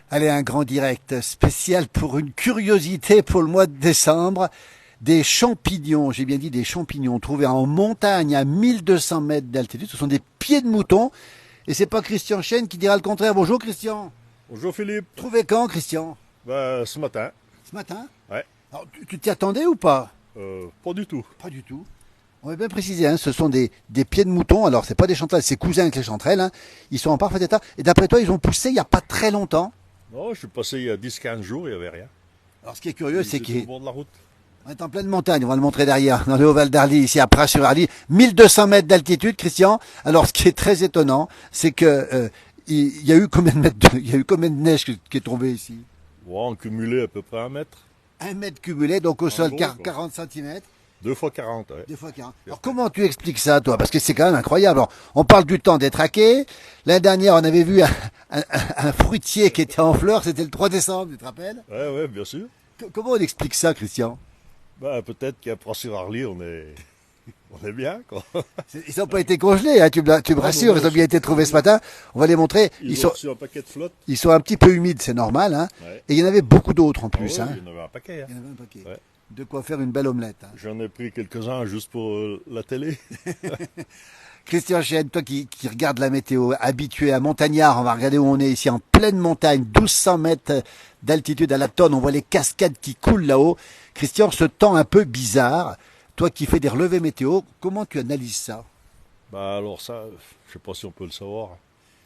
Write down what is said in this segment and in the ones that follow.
Allez, un grand direct spécial pour une curiosité pour le mois de décembre. Des champignons, j'ai bien dit des champignons, trouvés en montagne à 1200 mètres d'altitude. Ce sont des pieds de mouton. Et c'est pas Christian Chêne qui dira le contraire. Bonjour Christian. Bonjour Philippe. Trouvé quand Christian? Ce matin. Ce matin? Ouais. Alors, tu t'y attendais ou pas? Pas du tout. Pas du tout. On va bien préciser, hein, ce sont des pieds de mouton. Alors, c'est pas des chanterelles, c'est cousins avec les chanterelles. Hein. Ils sont en parfait état. Et d'après toi, ils ont poussé il n'y a pas très longtemps. Non, je suis passé il y a 10-15 jours, il n'y avait rien. Alors, ce qui est curieux, c'est J'étais qu'il au bord de la route. on est en pleine montagne, on va le montrer derrière, dans le Haut-Val d'Arly, ici à Pras-sur-Arly. 1200 mètres d'altitude, Christian. Alors, ce qui est très étonnant, c'est que il y a eu combien de mètres il y a eu combien de neige qui est tombée ici? Ouais, en cumulé à peu près 1 mètre. 1 mètre cumulé, donc au sol gros, 40 centimètres. 2 fois 40, ouais. Des fois 40. Alors comment tu expliques ça, toi? Parce que c'est quand même incroyable. Alors, on parle du temps d'être hacké. L'année dernière, on avait vu un fruitier qui était en fleurs. C'était le 3 décembre, tu te rappelles? Ouais, bien sûr. Comment on explique ça, Christian? Peut-être qu'à Pras-sur-Arly, on est bien, quoi. Ils n'ont pas été congelés, hein, tu me rassures. non, Ils ont bien été trouvés ce matin. On va les montrer. Ils ont reçu un paquet de flotte. Ils sont un petit peu humides, c'est normal. Hein. Ouais. Et il y en avait beaucoup d'autres en Ah plus. ouais, Hein. il y en avait un paquet. Hein. Il y en avait un paquet. Ouais. De quoi faire une belle omelette. Hein. J'en ai pris quelques-uns juste pour la télé. Christian Chêne, toi qui regardes la météo, habitué à montagnard, on va regarder où on est ici en pleine montagne, 1200 mètres d'altitude à la tonne, on voit les cascades qui coulent là-haut. Christian, ce temps un peu bizarre, toi qui fais des relevés météo, comment tu analyses ça? Alors ça, je sais pas si on peut le savoir.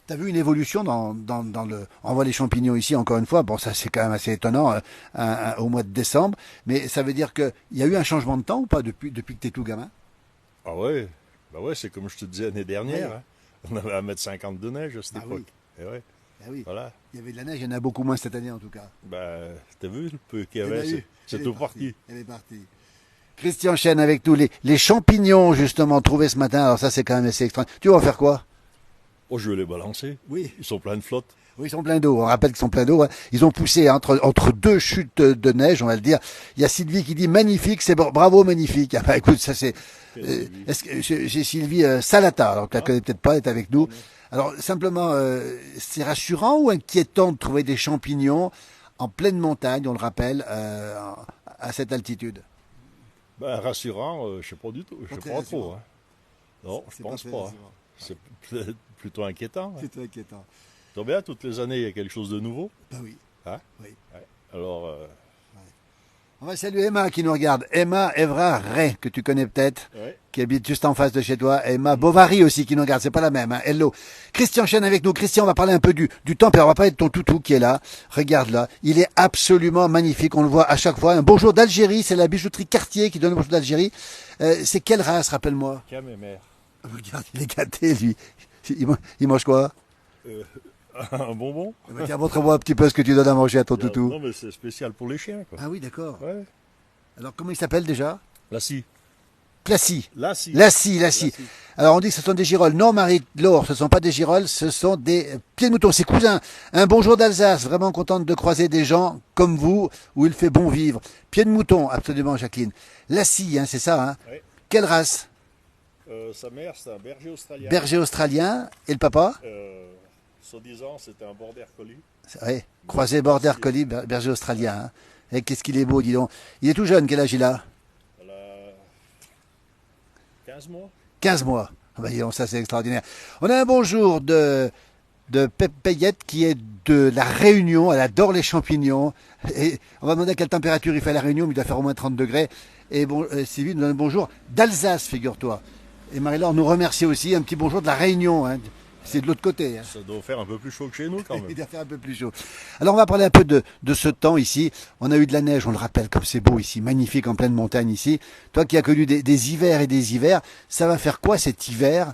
Tu as vu une évolution dans le... On voit les champignons ici, encore une fois, bon ça c'est quand même assez étonnant au mois de décembre, mais ça veut dire qu'il y a eu un changement de temps ou pas depuis que tu es tout gamin? Ah ouais, ouais, c'est comme je te disais l'année dernière. Ouais. Hein. On avait 1,50 m de neige à cette Ah époque. oui. Et ouais, Oui, voilà. il y avait de la neige, il y en a beaucoup moins cette année en tout cas. T'as vu le peu qu'il y Il y en a avait, eu. c'est Elle est tout parti. Elle est partie. Christian Chêne avec nous, les champignons justement trouvés ce matin, alors ça c'est quand même assez extraordinaire. Tu vas en faire quoi? Oh, je vais les balancer. Oui. Ils sont pleins de flotte. Oui, ils sont pleins d'eau. On rappelle qu'ils sont pleins d'eau. Hein. Ils ont poussé entre deux chutes de neige, on va le dire. Il y a Sylvie qui dit magnifique, c'est bravo, magnifique. Ah bah écoute, ça c'est. Est-ce que j'ai Sylvie Salata, alors tu la connais peut-être pas, elle est avec nous. Alors simplement, c'est rassurant ou inquiétant de trouver des champignons en pleine montagne, on le rappelle, à cette altitude? Rassurant, je sais pas du tout. Je Pas sais très pas rassurant. trop. Hein. Non, je C'est pense très pas. Hein. rassurant. C'est plutôt inquiétant. Hein. C'est inquiétant. Tu bien, toutes les années, il y a quelque chose de nouveau. Bah oui. Hein? Oui. Ouais. Alors, On va saluer Emma qui nous regarde. Emma Evra Ray, que tu connais peut-être, ouais. qui habite juste en face de chez toi. Emma Bovary aussi qui nous regarde, c'est pas la même. Hein. Hello. Christian Chêne avec nous. Christian, on va parler un peu du temps, puis on va parler de ton toutou qui est là. Regarde là, il est absolument magnifique, on le voit à chaque fois. Un bonjour d'Algérie, c'est la bijouterie Cartier qui donne le bonjour d'Algérie. C'est quelle race, rappelle-moi? Camembert. Regarde, il est gâté lui. Il mange quoi? Un bonbon. Tiens, montre-moi un petit peu ce que tu donnes à manger à ton toutou. Non, mais c'est spécial pour les chiens, quoi. Ah oui, d'accord. Ouais. Alors comment il s'appelle déjà? La scie. Classy. Lassie. Lassie. Alors on dit que ce sont des girolles. Non, Marie-Laure, ce ne sont pas des girolles, ce sont des pieds de mouton. C'est cousin. Un bonjour d'Alsace, vraiment contente de croiser des gens comme vous, où il fait bon vivre. Pieds de mouton, absolument, Jacqueline. Lassie, hein, c'est ça. Hein. Oui. Quelle race? Sa mère, c'est un berger australien. Berger australien. Et le papa? Soi-disant, c'était un border collie. Oui, croisé border collie, berger australien. Hein. Et qu'est-ce qu'il est beau, dis donc. Il est tout jeune, quel âge il a? Elle a 15 mois. 15 mois. Ah bah, dis donc, ça c'est extraordinaire. On a un bonjour de Pépayette qui est de la Réunion. Elle adore les champignons. Et on va demander à quelle température il fait à la Réunion, mais il doit faire au moins 30 degrés. Et bon, Sylvie nous donne un bonjour d'Alsace, figure-toi. Et Marie-Laure nous remercie aussi. Un petit bonjour de la Réunion. Hein. C'est de l'autre côté. Hein. Ça doit faire un peu plus chaud que chez nous, quand même. Il doit faire un peu plus chaud. Alors on va parler un peu de ce temps ici. On a eu de la neige, on le rappelle, comme c'est beau ici, magnifique en pleine montagne ici. Toi qui as connu des hivers et des hivers, ça va faire quoi cet hiver?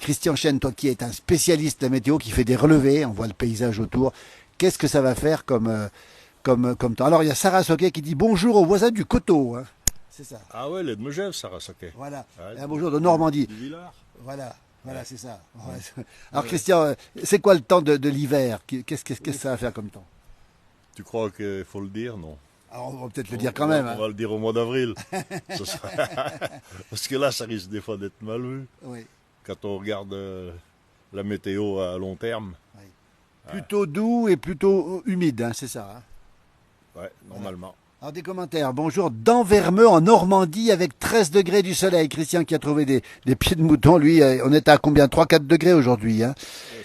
Christian Chêne, toi qui es un spécialiste de la météo, qui fait des relevés, on voit le paysage autour, qu'est-ce que ça va faire comme temps? Alors il y a Sarah Soquet qui dit bonjour aux voisins du coteau. Hein. C'est ça. Ah ouais, les de Megève, Sarah Soquet. Voilà. Ouais, Et un bonjour de Normandie. Du Villard. Voilà, c'est ça. Ouais. Alors Christian, c'est quoi le temps de l'hiver? Qu'est-ce que ça va faire comme temps? Tu crois qu'il faut le dire? Non. Alors on va peut-être le dire quand même. On va le dire au mois d'avril. Parce que là, ça risque des fois d'être mal vu. Oui. Quand on regarde la météo à long terme. Oui. Plutôt doux et plutôt humide, hein, c'est ça. Hein. Ouais, normalement. Alors des commentaires. Bonjour, d'Anvermeux en Normandie avec 13 degrés du soleil. Christian qui a trouvé des pieds de mouton. Lui, on est à combien? 3-4 degrés aujourd'hui. Hein.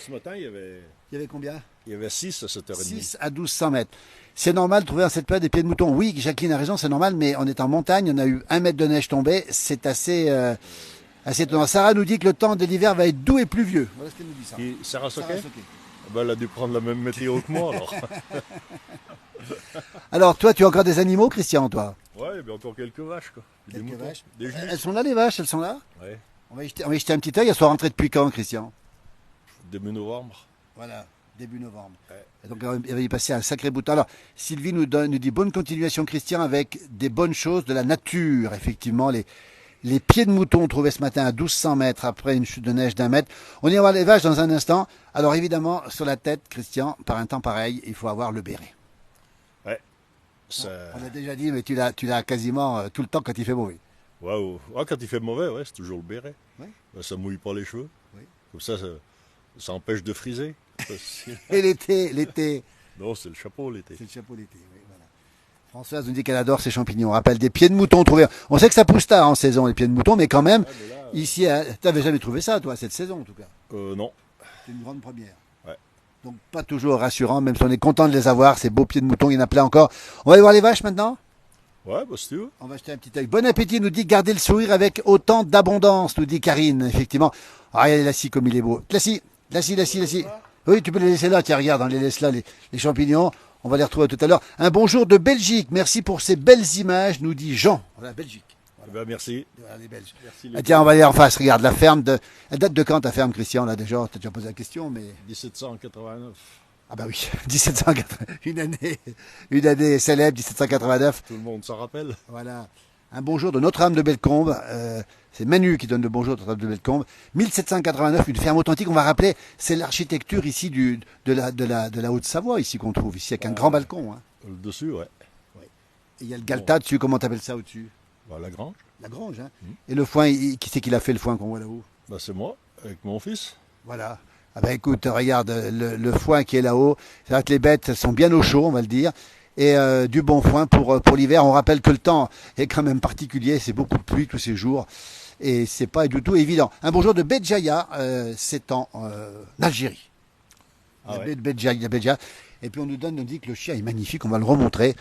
Ce matin, il y avait combien? Il y avait 6 à 7h30. 6 à 1200 mètres. C'est normal de trouver dans cette période des pieds de mouton. Oui, Jacqueline a raison, c'est normal, mais on est en montagne, on a eu 1 mètre de neige tombée. C'est assez étonnant. Sarah nous dit que le temps de l'hiver va être doux et pluvieux. Voilà ce qu'elle nous dit, Sarah. Et Sarah Soquet Soquet. Ben, elle a dû prendre la même météo que moi, alors. Alors, toi, tu as encore des animaux, Christian, toi? Ouais, il y a encore quelques vaches, quoi. Quelques moutons, vaches. des juifs. Elles sont là, les vaches, elles sont là? Ouais, On va y jeter un petit œil. Elles sont rentrées depuis quand, Christian? début novembre. Voilà, début novembre. Ouais. Et donc, il va y passer un sacré bout de temps. Alors, Sylvie nous dit bonne continuation, Christian, avec des bonnes choses de la nature. Effectivement, les pieds de mouton trouvés ce matin à 1200 mètres après une chute de neige d'1 mètre. On ira voir les vaches dans un instant. Alors, évidemment, sur la tête, Christian, par un temps pareil, il faut avoir le béret. Ouais. Ça... On a déjà dit, mais tu l'as quasiment tout le temps quand il fait mauvais. Ouais, quand il fait mauvais, ouais, c'est toujours le béret. Ouais. Ben, ça mouille pas les cheveux. Oui. Comme ça empêche de friser. Et l'été. Non, c'est le chapeau l'été. C'est le chapeau d'été, oui, voilà. Françoise nous dit qu'elle adore ces champignons. On rappelle des pieds de mouton trouvés. On sait que ça pousse tard en saison, les pieds de mouton, mais quand même, Ouais, mais là, ici, t'avais jamais trouvé ça, toi, cette saison, en tout cas. non. C'est une grande première. Ouais. Donc, pas toujours rassurant, même si on est content de les avoir, ces beaux pieds de mouton, il y en a plein encore. On va aller voir les vaches maintenant? Ouais, bah si tu veux. On va jeter un petit œil. Bon appétit, nous dit gardez le sourire avec autant d'abondance, nous dit Karine, effectivement. Ah, regardez Lassie comme il est beau. Lassie. Oui, tu peux les laisser là, tiens, regarde, on les laisse là, les champignons. On va les retrouver tout à l'heure. Un bonjour de Belgique. Merci pour ces belles images, nous dit Jean. Voilà, Belgique. Eh ben, merci. Voilà, les Belges. Merci Ah, tiens, on va aller en face. Regarde, la ferme de. Elle date de quand ta ferme, Christian? Là, déjà, t'as déjà posé la question, mais. 1789. Ah, bah oui, 1780. Une année célèbre, 1789. Tout le monde s'en rappelle. Voilà. Un bonjour de Notre-Dame de Bellecombe. C'est Manu qui donne le bonjour de Notre-Dame de Bellecombe. 1789, une ferme authentique. On va rappeler, c'est l'architecture ici de la Haute-Savoie, ici qu'on trouve, ici avec un grand balcon. Hein. Le dessus, ouais. Et il y a le Galta dessus, comment t'appelles ça au-dessus? Bah, la grange. La grange, hein. Et le foin, qui c'est qui l'a fait le foin qu'on voit là-haut? Bah, c'est moi, avec mon fils. Voilà. Ah ben écoute, regarde, le foin qui est là-haut, c'est vrai que les bêtes sont bien au chaud, on va le dire. Et du bon foin pour l'hiver. On rappelle que le temps est quand même particulier, c'est beaucoup de pluie tous ces jours. Et c'est pas du tout évident. Un bonjour de Béjaïa, c'est en Algérie. Ah La ouais. baie de Béjaïa. Et puis on nous dit que le chien est magnifique, on va le remontrer.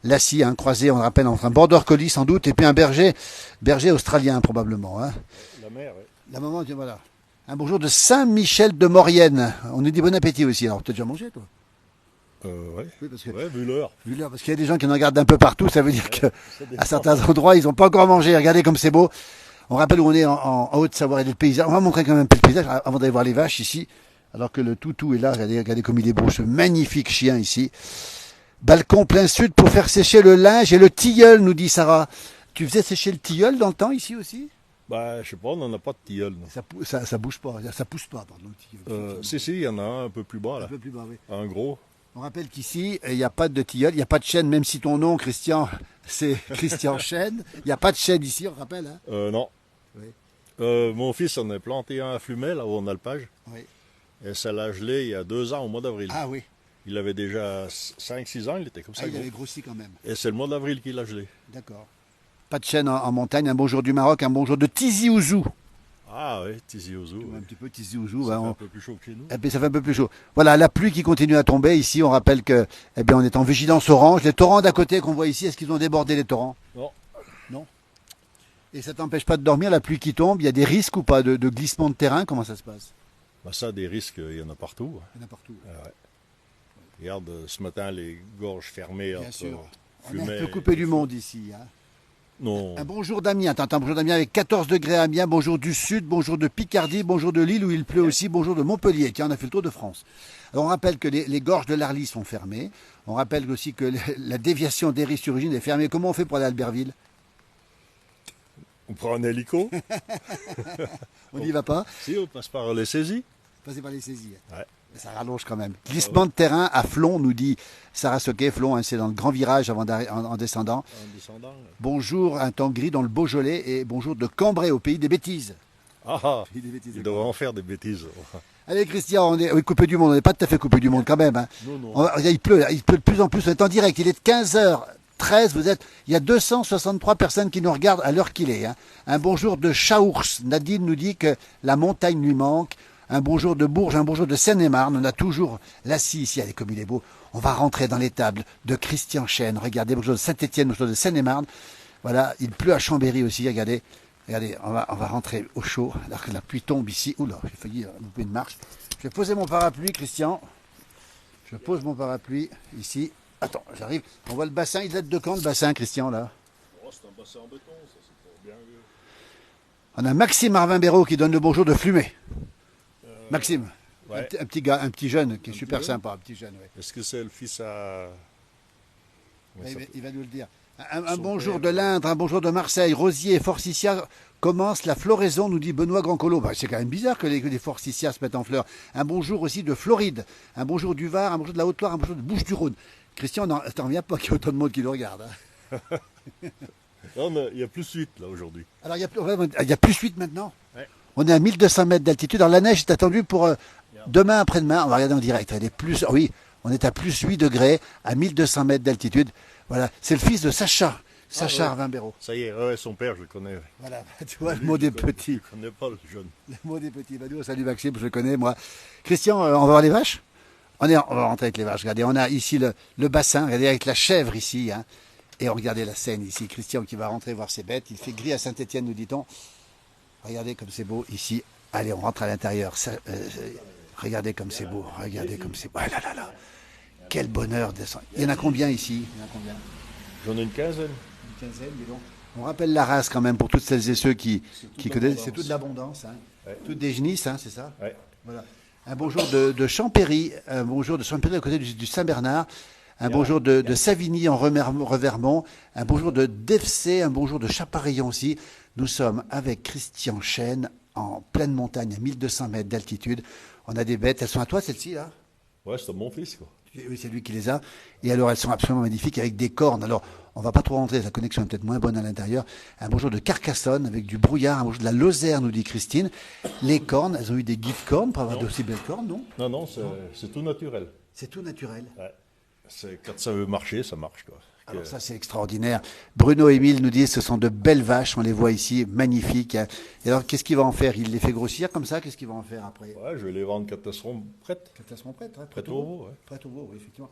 Lassie, hein, croisé, on le rappelle, entre un border collie sans doute, et puis un berger australien probablement. Hein. La mère, ouais. La maman, voilà. Un bonjour de Saint-Michel de Maurienne. On nous dit bon appétit aussi. Alors, tu as déjà mangé, toi? Ouais. Oui, parce que, Ouais, vu l'heure. parce qu'il y a des gens qui en regardent un peu partout. Ça veut dire que Ça dépend. à certains endroits, ils n'ont pas encore mangé. Regardez comme c'est beau. On rappelle où on est en Haute-Savoie et le paysage. On va montrer quand même un peu le paysage avant d'aller voir les vaches ici. Alors que le toutou est là. Regardez comme il est beau, ce magnifique chien ici. Balcon plein sud pour faire sécher le linge et le tilleul, nous dit Sarah. Tu faisais sécher le tilleul dans le temps ici aussi? Bah, je sais pas, on n'en a pas de tilleul. non. Ça bouge pas, ça pousse pas, pardon, le tilleul. Si, il y en a un peu plus bas, Un là. peu plus bas, oui. Un gros. On rappelle qu'ici, il n'y a pas de tilleul, il n'y a pas de chêne, même si ton nom, Christian, c'est Christian Chêne. Il n'y a pas de chêne ici, on rappelle. Hein. Non. Oui. Mon fils en a planté un à Flumet, là, au alpage. Oui. Et ça l'a gelé il y a 2 ans, au mois d'avril. Ah oui, Il avait déjà 5-6 ans, il était comme ça. il gros. avait grossi quand même. Et c'est le mois d'avril qu'il a gelé. D'accord. Pas de chêne en montagne, un bonjour du Maroc, un bonjour de Tizi Ouzou. Ah oui, Tizi Ouzou. Un Ouais. petit peu Tizi Ouzou. Ça hein, fait un peu plus chaud que chez nous. Et puis ça fait un peu plus chaud. Voilà, la pluie qui continue à tomber ici. On rappelle que, eh bien, on est en vigilance orange. Les torrents d'à côté qu'on voit ici, est-ce qu'ils ont débordé les torrents? Non. Non. Et ça t'empêche pas de dormir, la pluie qui tombe? Il y a des risques ou pas de glissement de terrain? Comment ça se passe? Bah ça, des risques, il y en a partout. Il y en a partout. Ouais. Regarde, ce matin, les gorges fermées. Bien entre sûr. On est Flumet un peu et- coupé du monde ici. Hein. Non. Un bonjour d'Amiens, un bonjour d'Amiens avec 14 degrés à Amiens, bonjour du Sud, bonjour de Picardie, bonjour de Lille où il pleut aussi, bonjour de Montpellier. Tiens, on a fait le tour de France. Alors on rappelle que les gorges de l'Arly sont fermées. On rappelle aussi que la déviation d'Héry-sur-Ugine est fermée. Comment on fait pour aller à Albertville? On prend un hélico. On n'y va pas. Si, on passe par les saisies. Passez par les saisies. Ouais. Ça rallonge quand même. Glissement de terrain à Flon, nous dit Sarah Soquet. Flon, hein, c'est dans le grand virage en descendant. En descendant. Bonjour, un temps gris dans le Beaujolais et bonjour de Cambrai au pays des bêtises. Ah, Pays des bêtises. il devrait en faire des bêtises. Allez Christian, on est oui, coupé du monde, on n'est pas tout à fait coupé du monde quand même. Hein. Non, non. Il pleut de plus en plus, on est en direct, il est de 15h13, il y a 263 personnes qui nous regardent à l'heure qu'il est. Hein. Un bonjour de Chaours, Nadine nous dit que la montagne lui manque. Un bonjour de Bourges, un bonjour de Seine-et-Marne, on a toujours l'assis ici, allez comme il est beau. On va rentrer dans l'étable de Christian Chêne, regardez, bonjour de Saint-Étienne, bonjour de Seine-et-Marne. Voilà, il pleut à Chambéry aussi, regardez. Regardez, on va rentrer au chaud, alors que la pluie tombe ici. Oula, j'ai failli louper une marche. Je vais poser mon parapluie, Christian. Je pose mon parapluie ici. Attends, j'arrive. On voit le bassin, il date de quand le bassin, Christian, là? Oh, c'est un bassin en béton, ça, c'est pour bien vieux. On a Maxime Arvin-Béraud qui donne le bonjour de Flumet. Maxime, Ouais. un petit gars, un petit jeune qui est Un super petit jeune sympa, un petit jeune, ouais. Est-ce que c'est le fils à... Comment il s'appelle Il va nous le dire. Un Son bonjour père. de l'Indre, un bonjour de Marseille, Rosier et Forsythia commence la floraison, nous dit Benoît Grandcolo. Bah, c'est quand même bizarre que les Forsythia se mettent en fleurs. Un bonjour aussi de Floride, un bonjour du Var, un bonjour de la Haute-Loire, un bonjour de Bouches-du-Rhône. Christian, t'en viens pas qu'il y ait autant de monde qui le regarde. Hein. Non, mais il y a plus 8 là aujourd'hui. Alors, il y a plus 8 maintenant. Ouais. On est à 1200 mètres d'altitude. Alors, la neige est attendue pour demain, après-demain. On va regarder en direct. Elle est plus, oui, on est à plus 8 degrés, à 1200 mètres d'altitude. Voilà, c'est le fils de Sacha. Sacha ouais. Arvin-Béraud. Ça y est, ouais, son père, je le connais. Ouais. Voilà, tu vois, le mot des petits. Je connais pas le jeune. Le mot des petits. Bah, salut Maxime, je le connais, moi. Christian, on va voir les vaches? On va rentrer avec les vaches. Regardez, on a ici le bassin, regardez, avec la chèvre ici. Hein. Et regardez la Seine ici. Christian qui va rentrer voir ses bêtes. Il fait gris à Saint-Étienne, nous dit-on. Regardez comme c'est beau ici. Allez, on rentre à l'intérieur. Regardez comme c'est beau. Regardez comme c'est beau. Ah là là là. Quel bonheur. Il y en a combien ici? Il y en a combien? J'en ai une quinzaine. Une quinzaine, dis donc. On rappelle la race quand même pour toutes celles et ceux qui connaissent. C'est toute l'abondance. l'abondance. Hein. Ouais. Toutes des genisses, hein, c'est ça? Ouais. Voilà. Un bonjour de Champéry, un bonjour de Champéry à côté du Saint-Bernard, un bonjour de Savigny en Revermont, un bonjour de Devcé, un bonjour de Chapareillon aussi. Nous sommes avec Christian Chêne en pleine montagne à 1200 mètres d'altitude. On a des bêtes, elles sont à toi celles-ci là? Ouais, c'est mon fils, quoi. Oui, c'est lui qui les a. Et alors elles sont absolument magnifiques avec des cornes. Alors on va pas trop rentrer, la connexion est peut-être moins bonne à l'intérieur. Un bonjour de Carcassonne avec du brouillard, un bonjour de la Lozère, nous dit Christine. Les cornes, elles ont eu des guides cornes pour avoir d'aussi belles cornes, non? Non, non, c'est tout naturel. C'est tout naturel. Ouais. Quand ça veut marcher, ça marche, quoi. Alors ça c'est extraordinaire. Bruno Émile nous dit ce sont de belles vaches, on les voit ici, magnifiques. Et alors qu'est-ce qu'il va en faire? Il les fait grossir comme ça, qu'est-ce qu'il va en faire après? Ouais, je vais les vendre quand elles seront prêtes. Quand elles seront prêtes, hein, Prêtes au veau, ouais. Prêtes au veau, oui, effectivement.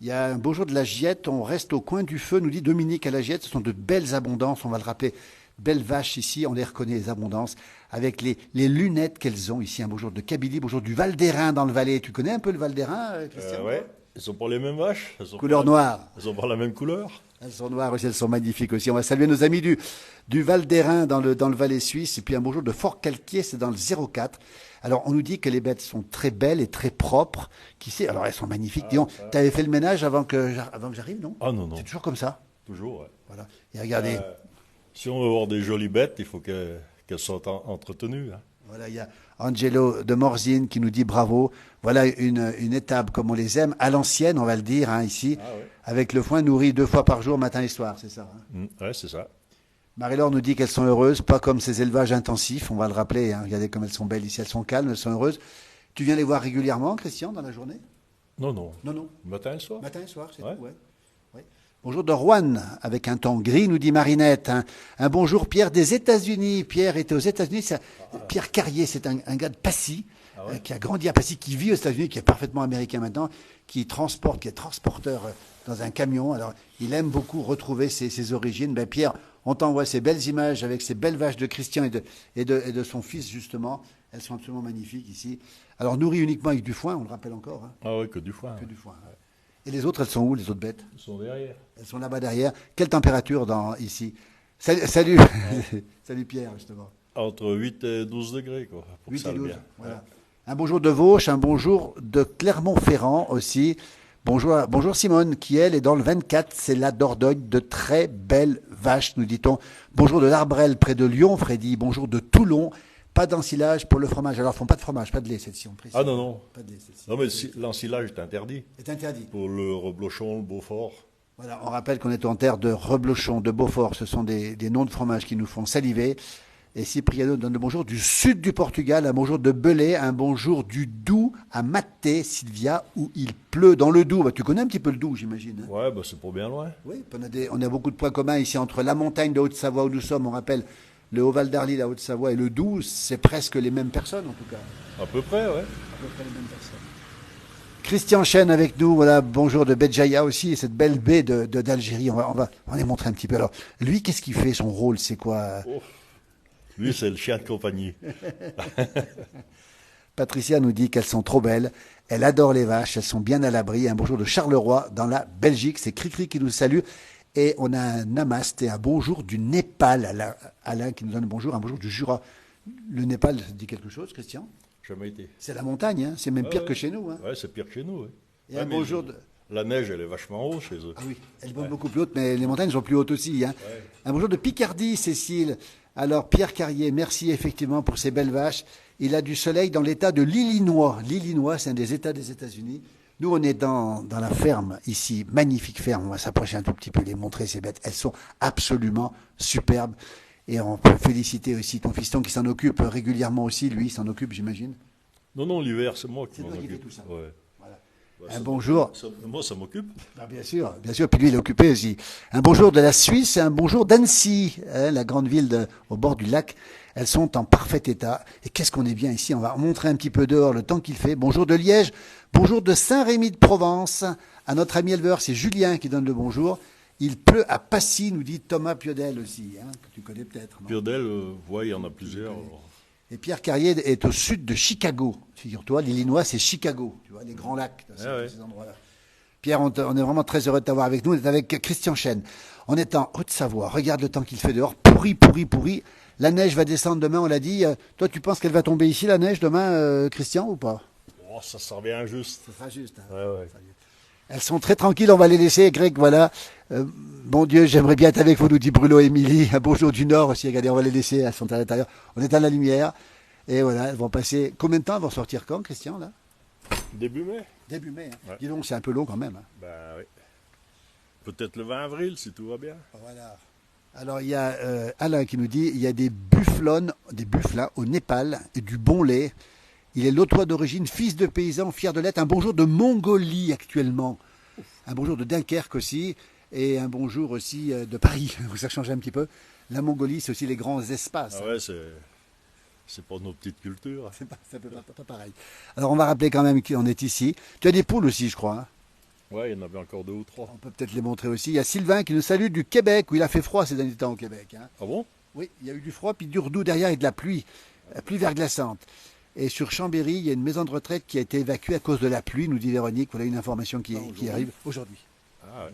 Il y a un beau jour de la Giette, on reste au coin du feu, nous dit Dominique à la Giette, ce sont de belles abondances, on va le rappeler. Belles vaches ici, on les reconnaît, les abondances, avec les lunettes qu'elles ont ici. Un beau jour de Kabylie, beau jour du Val d'Airain dans le Valais. Tu connais un peu le Val d'Airain, Christian? Ouais, elles sont pas les mêmes vaches. Elles sont Couleur pas noire. Elles ont pas la même couleur. Elles sont noires aussi, elles sont magnifiques aussi. On va saluer nos amis du Val d'Airain dans le Valais suisse. Et puis un bonjour de Fort-Calquier, c'est dans le 04. Alors on nous dit que les bêtes sont très belles et très propres. Qui sait? Alors elles sont magnifiques. Dis donc, tu avais fait le ménage avant que j'arrive, non? Ah non, non. C'est toujours comme ça. Toujours, ouais. Voilà. Et regardez, Si on veut avoir des jolies bêtes, il faut qu'elles soient entretenues. Hein. voilà, il y a Angelo de Morzine qui nous dit bravo. Voilà une étable comme on les aime, à l'ancienne, on va le dire, hein, ici, Ouais. avec le foin nourri 2 fois par jour, matin et soir, c'est ça. Hein. Ouais, c'est ça. Marie-Laure nous dit qu'elles sont heureuses, pas comme ces élevages intensifs, on va le rappeler. Hein. Regardez comme elles sont belles ici, elles sont calmes, elles sont heureuses. Tu viens les voir régulièrement, Christian, dans la journée? Non, non. Non. Matin et soir. Matin et soir, c'est Ouais. tout, ouais. Ouais. Bonjour de Rouen, avec un temps gris, nous dit Marinette. Hein. Un bonjour Pierre des États-Unis. Pierre était aux États-Unis. Pierre Carrier, c'est un gars de Passy, qui a grandi à Passy, qui vit aux États-Unis, qui est parfaitement américain maintenant, qui est transporteur dans un camion. Alors, il aime beaucoup retrouver ses origines. Ben, Pierre, on t'envoie ces belles images avec ces belles vaches de Christian et de son fils, justement. Elles sont absolument magnifiques ici. Alors, nourries uniquement avec du foin, on le rappelle encore. Hein. Ah ouais, que du foin. Que du foin. Ouais. Et les autres, elles sont où, les autres bêtes? Ils sont derrière. Elles sont là-bas derrière. Quelle température ici? Salut, salut Pierre, justement. Entre 8 et 12 degrés, quoi. Pour 8 que ça et aille 12, bien. voilà. Ouais. Un bonjour de Vauche, un bonjour de Clermont-Ferrand aussi. Bonjour Simone, qui elle est dans le 24, c'est la Dordogne, de très belles vaches, nous dit-on. Bonjour de l'Arbrel, près de Lyon, Freddy. Bonjour de Toulon. Pas d'ensilage pour le fromage. Alors, ils font pas de fromage, pas de lait, celle-ci, on précise. Ah non, non. Pas de lait, celle-ci. Non, mais l'ensilage est interdit. C'est interdit. Pour le reblochon, le Beaufort. Voilà, on rappelle qu'on est en terre de Reblochon, de Beaufort. Ce sont des noms de fromages qui nous font saliver. Et Cipriano donne le bonjour du sud du Portugal, un bonjour de Belay, un bonjour du Doubs à Maté, Sylvia, où il pleut dans le Doubs. Bah, tu connais un petit peu le Doubs, j'imagine. Hein. Ouais, bah c'est pour bien loin. Oui, on a beaucoup de points communs ici entre la montagne de Haute-Savoie où nous sommes, on rappelle le Haut-Val d'Arly, la Haute-Savoie et le Doubs, c'est presque les mêmes personnes en tout cas. À peu près, ouais. À peu près les mêmes personnes. Christian Chêne avec nous, voilà, bonjour de Béjaïa aussi, cette belle baie d'Algérie, on va les montrer un petit peu. Alors, lui, qu'est-ce qu'il fait, son rôle, c'est quoi? Oh. Lui, c'est le chien de compagnie. Patricia nous dit qu'elles sont trop belles, elle adore les vaches, elles sont bien à l'abri. Un bonjour de Charleroi dans la Belgique, c'est Cricri qui nous salue. Et on a un namaste et un bonjour du Népal, Alain qui nous donne un bonjour du Jura. Le Népal, ça te dit quelque chose, Christian? Jamais été. C'est la montagne, hein, c'est même pire que chez nous. Hein. Ouais, c'est pire que chez nous. Ouais. Et un bonjour de... La neige, elle est vachement haute chez eux. Ah oui, elle est beaucoup plus haute, mais les montagnes sont plus hautes aussi. Hein. Ouais. Un bonjour de Picardie, Cécile. Alors, Pierre Carrier, merci effectivement pour ces belles vaches. Il a du soleil dans l'état de l'Illinois. L'Illinois, c'est un des États des États-Unis. Nous, on est dans la ferme ici, magnifique ferme. On va s'approcher un tout petit peu, les montrer, ces bêtes. Elles sont absolument superbes. Et on peut féliciter aussi ton fiston qui s'en occupe régulièrement aussi. Lui, il s'en occupe, j'imagine. Non, l'hiver, c'est moi qui C'est m'en toi qui fais occupe. tout ça. Ouais. Voilà. Ouais, Un bonjour. Moi, ça m'occupe. Ah, bien sûr. Puis lui, il est occupé aussi. Un bonjour de la Suisse et un bonjour d'Annecy, hein, la grande ville au bord du lac. Elles sont en parfait état. Et qu'est-ce qu'on est bien ici. On va montrer un petit peu dehors le temps qu'il fait. Bonjour de Liège. Bonjour de Saint-Rémy de Provence. À notre ami éleveur, c'est Julien qui donne le bonjour. Il pleut à Passy, nous dit Thomas Piodel aussi, hein, que tu connais peut-être. Non? Piodel, ouais, il y en a plusieurs. Et Pierre Carrier est au sud de Chicago. Figure-toi, l'Illinois, c'est Chicago. Tu vois, les grands lacs, ces endroits-là. Pierre, on est vraiment très heureux de t'avoir avec nous. On est avec Christian Chêne. On est en Haute-Savoie. Regarde le temps qu'il fait dehors. Pourri. La neige va descendre demain, on l'a dit. Toi, tu penses qu'elle va tomber ici, la neige, demain, Christian, ou pas? Oh, ça sera bien juste. Ça sera juste. Hein. Ouais. Elles sont très tranquilles, on va les laisser. Greg, voilà. Bon Dieu, j'aimerais bien être avec vous, nous dit Bruno et Émilie. Un bonjour du Nord aussi. Regardez, on va les laisser, elles sont à l'intérieur. On est à la lumière. Et voilà, elles vont passer. Combien de temps elles vont sortir quand, Christian, là? Début mai. Début mai. Hein. Ouais. Dis donc, c'est un peu long quand même. Hein. Ben oui. Peut-être le 20 avril, si tout va bien. Voilà. Alors, il y a Alain qui nous dit il y a des bufflins au Népal et du bon lait. Il est lotois d'origine, fils de paysan, fier de l'être. Un bonjour de Mongolie actuellement. Un bonjour de Dunkerque aussi. Et un bonjour aussi de Paris. Ça change un petit peu. La Mongolie, c'est aussi les grands espaces. Ah ouais, c'est pas nos petites cultures. C'est pas pareil. Alors, on va rappeler quand même qu'on est ici. Tu as des poules aussi, je crois. Hein. Ouais, il y en avait encore 2 ou 3. On peut peut-être les montrer aussi. Il y a Sylvain qui nous salue du Québec, où il a fait froid ces derniers temps au Québec. Hein. Ah bon? Oui, il y a eu du froid, puis du redoux derrière et de la pluie verglaçante. Et sur Chambéry, il y a une maison de retraite qui a été évacuée à cause de la pluie, nous dit Véronique. Voilà une information qui arrive aujourd'hui. Ah ouais.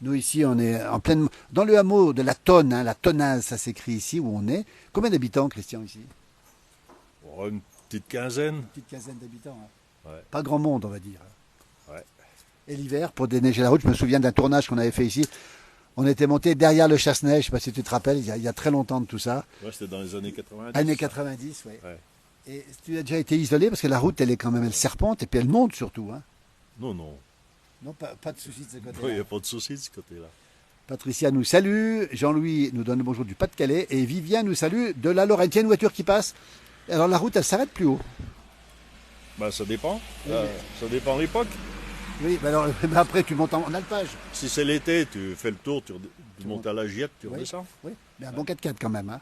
Nous ici, on est en pleine... Dans le hameau de la Tonne, hein, la Tonnaise, ça s'écrit ici, où on est. Combien d'habitants, Christian, ici? On aura une petite quinzaine. Une petite quinzaine d'habitants. Hein. Ouais. Pas grand monde, on va dire. Ouais. Et l'hiver, pour déneiger la route, je me souviens d'un tournage qu'on avait fait ici. On était monté derrière le chasse-neige, je ne sais pas si tu te rappelles, il y a très longtemps de tout ça. Ouais, c'était dans les années 90. Années 90, oui. Ouais. Et tu as déjà été isolé parce que la route, elle est quand même, elle serpente et puis elle monte surtout. Hein. Non. Non, pas de souci de ce côté-là. Il n'y a pas de souci de ce côté-là. Patricia nous salue, Jean-Louis nous donne le bonjour du Pas-de-Calais et Vivien nous salue de la Lorraine. Tiens, une voiture qui passe. Alors la route, elle s'arrête plus haut. Ben, ça dépend. Oui. Ça dépend de l'époque. Oui, mais alors après tu montes en alpage. Si c'est l'été, tu fais le tour, tu montes à la Giette, tu Oui. redescends. Oui, mais un bon 4x4 quand même. Hein.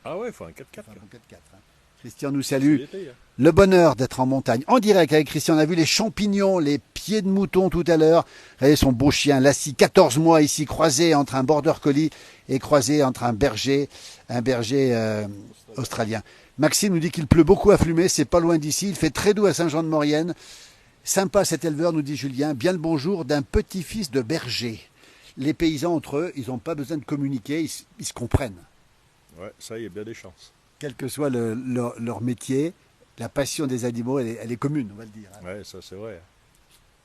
Ah ouais, il faut un 4x4. Un bon 4x4. Hein. Christian nous salue. C'est l'été, hein. Le bonheur d'être en montagne. En direct avec Christian, on a vu les champignons, les pieds de mouton tout à l'heure. Regardez son beau chien, Lassie, 14 mois ici, croisé entre un border collie et croisé entre un berger australien. Maxime nous dit qu'il pleut beaucoup à Flumet, c'est pas loin d'ici. Il fait très doux à Saint-Jean-de-Maurienne. Sympa cet éleveur, nous dit Julien. Bien le bonjour d'un petit-fils de berger. Les paysans entre eux, ils n'ont pas besoin de communiquer, ils se comprennent. Ouais, ça, il y a bien des chances. Quel que soit leur métier, la passion des animaux, elle est commune, on va le dire. Hein. Ouais, ça c'est vrai.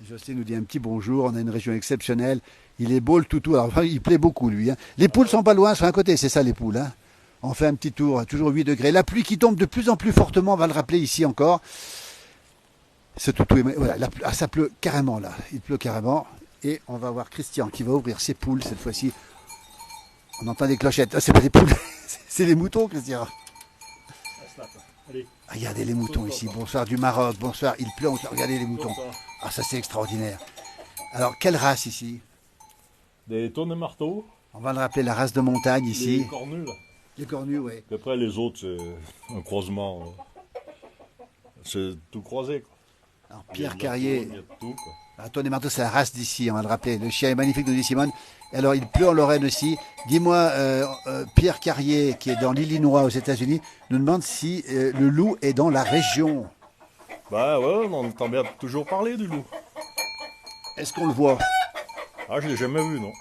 José nous dit un petit bonjour, on a une région exceptionnelle. Il est beau le toutou, alors il plaît beaucoup lui. Hein. Les poules sont pas loin, sur un côté, c'est ça les poules. Hein. On fait un petit tour, toujours 8 degrés. La pluie qui tombe de plus en plus fortement, on va le rappeler ici encore. Ce toutou, voilà, ça pleut carrément là, il pleut carrément. Et on va voir Christian qui va ouvrir ses poules cette fois-ci. On entend des clochettes. Ah, c'est pas des poules, c'est les moutons, Christian. Allez. Regardez les moutons ici. Bonsoir du Maroc. Bonsoir. Il pleut. Regardez les moutons. Ah, ça c'est extraordinaire. Alors, quelle race ici? Des tonnes de marteaux. On va le rappeler, la race de montagne ici. Les cornus, là. Les cornus, oui. Après, les autres, c'est un croisement. C'est tout croisé, quoi. Alors, Il y a Pierre de Carrier. il y a de tout, quoi. Antoine et Marteau, c'est la race d'ici, on va le rappeler. Le chien est magnifique, nous dit Simone. Et alors, il pleut en Lorraine aussi. Dis-moi, Pierre Carrier, qui est dans l'Illinois aux États-Unis, nous demande si le loup est dans la région. Bah ouais, on entend bien toujours parler du loup. Est-ce qu'on le voit? Ah, je l'ai jamais vu, non.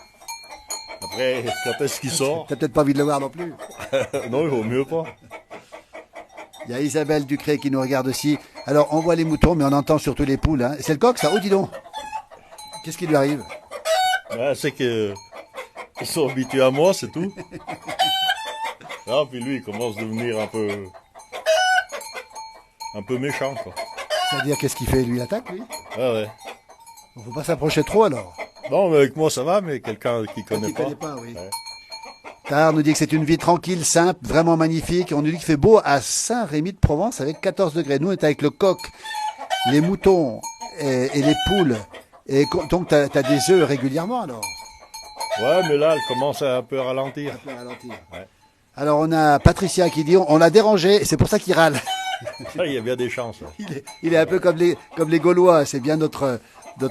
Après, quand est-ce qu'il sort? T'as peut-être pas envie de le voir non plus. Non, il vaut mieux pas. Il y a Isabelle Ducré qui nous regarde aussi. Alors, on voit les moutons, mais on entend surtout les poules. Hein. C'est le coq, ça? Oh, dis donc. Qu'est-ce qui lui arrive? Bah, c'est que ils sont habitués à moi, c'est tout. Ah, puis lui, il commence à devenir un peu méchant, quoi. C'est-à-dire, qu'est-ce qu'il fait? Lui, il attaque, lui? Ah ouais. Il faut pas s'approcher trop, alors. Non, mais avec moi, ça va, mais quelqu'un qui connaît pas. Oui. Ouais. Tar nous dit que c'est une vie tranquille, simple, vraiment magnifique. On nous dit qu'il fait beau à Saint-Rémy-de-Provence avec 14 degrés. Nous, on est avec le coq, les moutons et les poules. Et donc, tu as des œufs régulièrement, alors? Ouais, mais là, elle commence à un peu ralentir. Un peu ralentir. Ouais. Alors, on a Patricia qui dit on l'a dérangé, et c'est pour ça qu'il râle. Ça, il y a bien des chances. Là. Il est un peu comme les Gaulois, c'est bien notre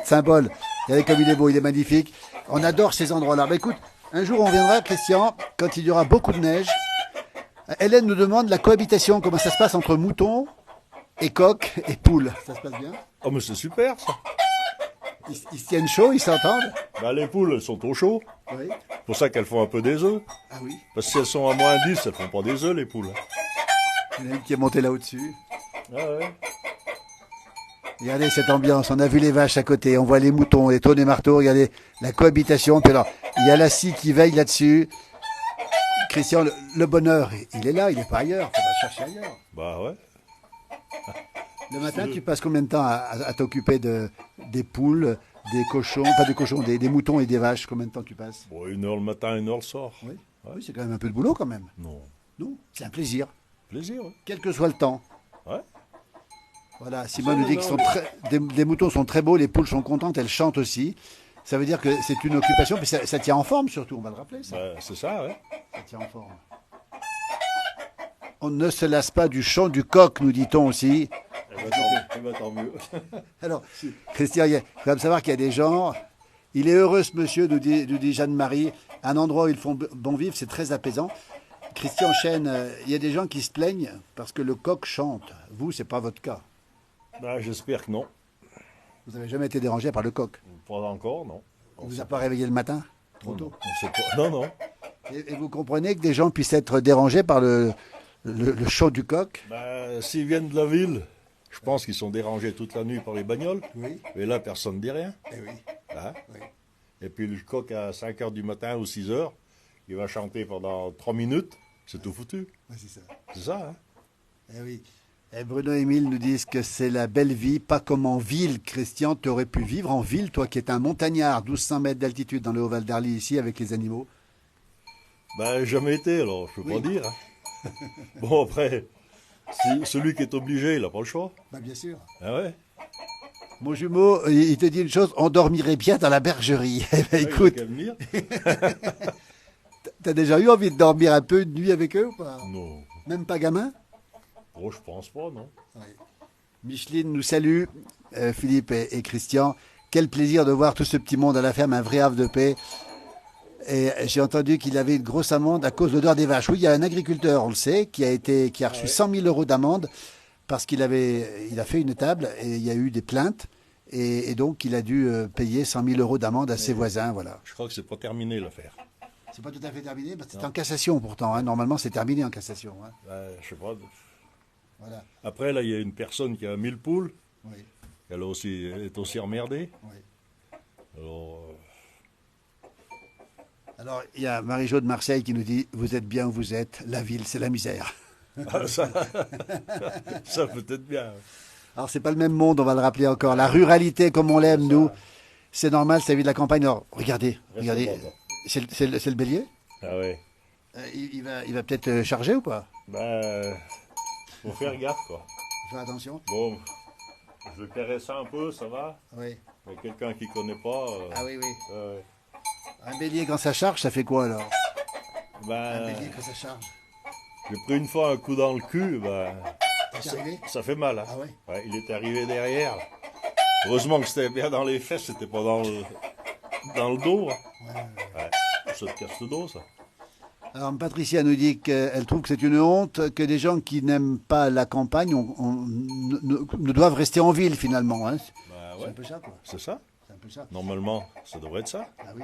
symbole. Regardez comme il est beau, il est magnifique. On adore ces endroits-là. Bah, écoute, un jour on viendra, Christian, quand il y aura beaucoup de neige. Hélène nous demande la cohabitation, comment ça se passe entre moutons et coqs et poules. Ça se passe bien? Oh, mais c'est super, ça. Ils se tiennent chaud, ils s'entendent? Bah, les poules, elles sont au chaud. Oui. C'est pour ça qu'elles font un peu des œufs. Ah oui. Parce que si elles sont à moins 10, elles font pas des œufs, les poules. Il y en a une qui est montée là au-dessus. Ah ouais. Regardez cette ambiance, on a vu les vaches à côté, on voit les moutons, les tonnes et marteaux, regardez la cohabitation. Puis alors, il y a la scie qui veille là-dessus. Christian, le bonheur, il est là, il n'est pas ailleurs, faut pas chercher ailleurs. Bah ouais. Le matin, tu passes combien de temps à t'occuper des poules, des cochons, pas des cochons, des moutons et des vaches? Combien de temps tu passes? Bon, 1 heure le matin, 1 heure le soir. Oui, Ouais. oui, c'est quand même un peu de boulot quand même. Non. Non, c'est un plaisir, Plaisir, ouais. quel que soit le temps. Ouais. Voilà, Simone nous dit que des moutons sont très beaux, les poules sont contentes, elles chantent aussi. Ça veut dire que c'est une occupation, puis ça tient en forme surtout, on va le rappeler ça. Bah, c'est ça, ouais. Ça tient en forme. On ne se lasse pas du chant du coq, nous dit-on aussi. Eh ben, tant mieux. Alors, Christian, il faut quand même savoir qu'il y a des gens. Il est heureux ce monsieur, nous dit Jeanne-Marie. Un endroit où ils font bon vivre, c'est très apaisant. Christian Chêne, il y a des gens qui se plaignent parce que le coq chante. Vous, c'est pas votre cas. Bah, j'espère que non. Vous n'avez jamais été dérangé par le coq. Pas encore, non. Il vous a pas réveillé le matin? Trop Non, tôt. on sait pas. Non, non. Et vous comprenez que des gens puissent être dérangés par le chant du coq? Bah, s'ils viennent de la ville, je pense qu'ils sont dérangés toute la nuit par les bagnoles. Oui. Et là, personne ne dit rien. Eh oui. Hein. Oui. Et puis le coq à 5 heures du matin ou 6 heures, il va chanter pendant 3 minutes. C'est tout foutu. Ouais, c'est ça. C'est ça, hein. Eh oui. Et Bruno et Émile nous disent que c'est la belle vie, pas comme en ville. Christian, tu aurais pu vivre en ville, toi qui es un montagnard, 1200 mètres d'altitude dans le Haut-Val d'Arly, ici, avec les animaux. Ben, jamais été, alors, je peux pas dire. Hein. Bon, après, celui qui est obligé, il n'a pas le choix. Bah, bien sûr. Ah ouais. Mon jumeau, il te dit une chose, on dormirait bien dans la bergerie. Eh ben, Ouais, il a écoute, qu'à venir. t'as déjà eu envie de dormir un peu une nuit avec eux ou pas? Non. Même pas gamin? Oh, je pense pas, non. Micheline nous salue, Philippe et Christian. Quel plaisir de voir tout ce petit monde à la ferme, un vrai havre de paix. Et j'ai entendu qu'il avait une grosse amende à cause de l'odeur des vaches. Oui, il y a un agriculteur, on le sait, qui a reçu 100 000 euros d'amende parce qu'il a fait une étable et il y a eu des plaintes. Et donc, il a dû payer 100 000 euros d'amende à ses voisins. Voilà. Je crois que c'est pas terminé l'affaire. C'est pas tout à fait terminé, parce que c'est en cassation pourtant. Hein. Normalement, c'est terminé en cassation. Hein. Je sais pas. Voilà. Après, là, il y a une personne qui a 1000 poules. Oui. Elle est aussi emmerdée. Oui. Alors, Alors, il y a Marie-Jo de Marseille qui nous dit « Vous êtes bien où vous êtes, la ville, c'est la misère ça, ça peut-être bien. ». Alors, c'est pas le même monde, on va le rappeler encore. La ruralité, comme on l'aime, nous, c'est normal, c'est la vie de la campagne. Alors, regardez, c'est le bélier. Ah ouais. Il va peut-être charger ou pas? Ben, faut faire gaffe, quoi. Fais attention. Bon, je le caresse un peu, ça va. Oui. Mais quelqu'un qui connaît pas... Ah oui, oui. ouais. Un bélier quand ça charge, ça fait quoi alors? Un Ben, bélier quand ça charge. j'ai pris une fois un coup dans le cul, ben, T'es arrivé? ça fait mal. Hein. Ah ouais? Ouais, il est arrivé derrière. Heureusement que c'était bien dans les fesses, c'était pas dans le dos. Hein. Ouais, ça te casse le dos, ça. Alors Patricia nous dit qu'elle trouve que c'est une honte que des gens qui n'aiment pas la campagne ne doivent rester en ville finalement. Hein. Ben, C'est un ouais, peu ça quoi. c'est ça. C'est un peu ça. Normalement, ça devrait être ça. Ah oui.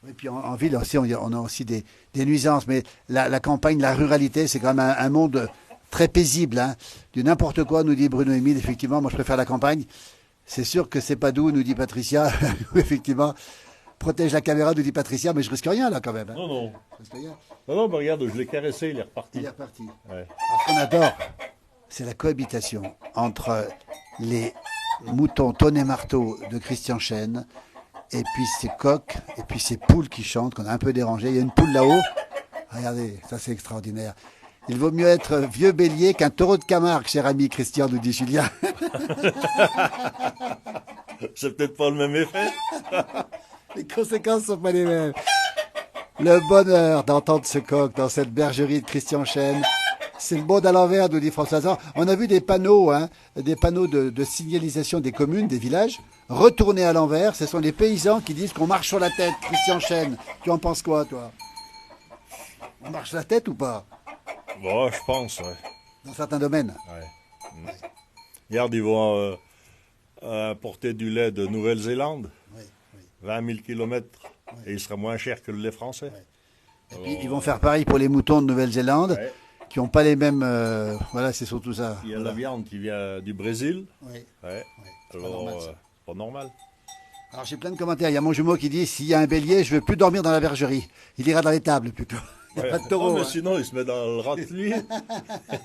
Et puis en ville aussi, on a aussi des nuisances. Mais la campagne, la ruralité, c'est quand même un monde très paisible. Hein. Du n'importe quoi, nous dit Bruno Émile. Effectivement, moi je préfère la campagne. C'est sûr que c'est pas doux, nous dit Patricia. Effectivement. Protège la caméra, nous dit Patricia, mais je risque rien là quand même. Hein. Non, non. Je risque rien. Non, mais regarde, je l'ai caressé, il est reparti. Il est reparti. Ouais. Alors, ce qu'on adore, c'est la cohabitation entre les moutons tonnet marteau de Christian Chêne et puis ces coqs et puis ces poules qui chantent, qu'on a un peu dérangé. Il y a une poule là-haut. Regardez, ça c'est extraordinaire. Il vaut mieux être vieux bélier qu'un taureau de Camargue, cher ami Christian, nous dit Julien. C'est peut-être pas le même effet. Les conséquences sont pas les mêmes. Le bonheur d'entendre ce coq dans cette bergerie de Christian Chêne. C'est le monde à l'envers, nous dit François. On a vu des panneaux, hein, des panneaux de signalisation des communes, des villages, retournés à l'envers. Ce sont les paysans qui disent qu'on marche sur la tête, Christian Chêne. Tu en penses quoi, toi? On marche sur la tête ou pas? Bon, je pense, ouais. Dans certains domaines. Ouais. Regarde, ils vont importer du lait de Nouvelle-Zélande, Oui, oui. 20 000 km, et il sera moins cher que le lait français. Ouais. Et puis, ils vont faire pareil pour les moutons de Nouvelle-Zélande, Ouais. qui n'ont pas les mêmes... voilà, c'est surtout ça. Il y a Voilà. la viande qui vient du Brésil. Oui. Ouais. C'est pas Alors, normal, ça. pas normal. Alors j'ai plein de commentaires. Il y a mon jumeau qui dit, s'il y a un bélier, je veux plus dormir dans la bergerie. Il ira dans les tables plutôt. Il n'y a Ouais. pas de taureau. Oh, mais Hein. sinon, il se met dans le râtelier.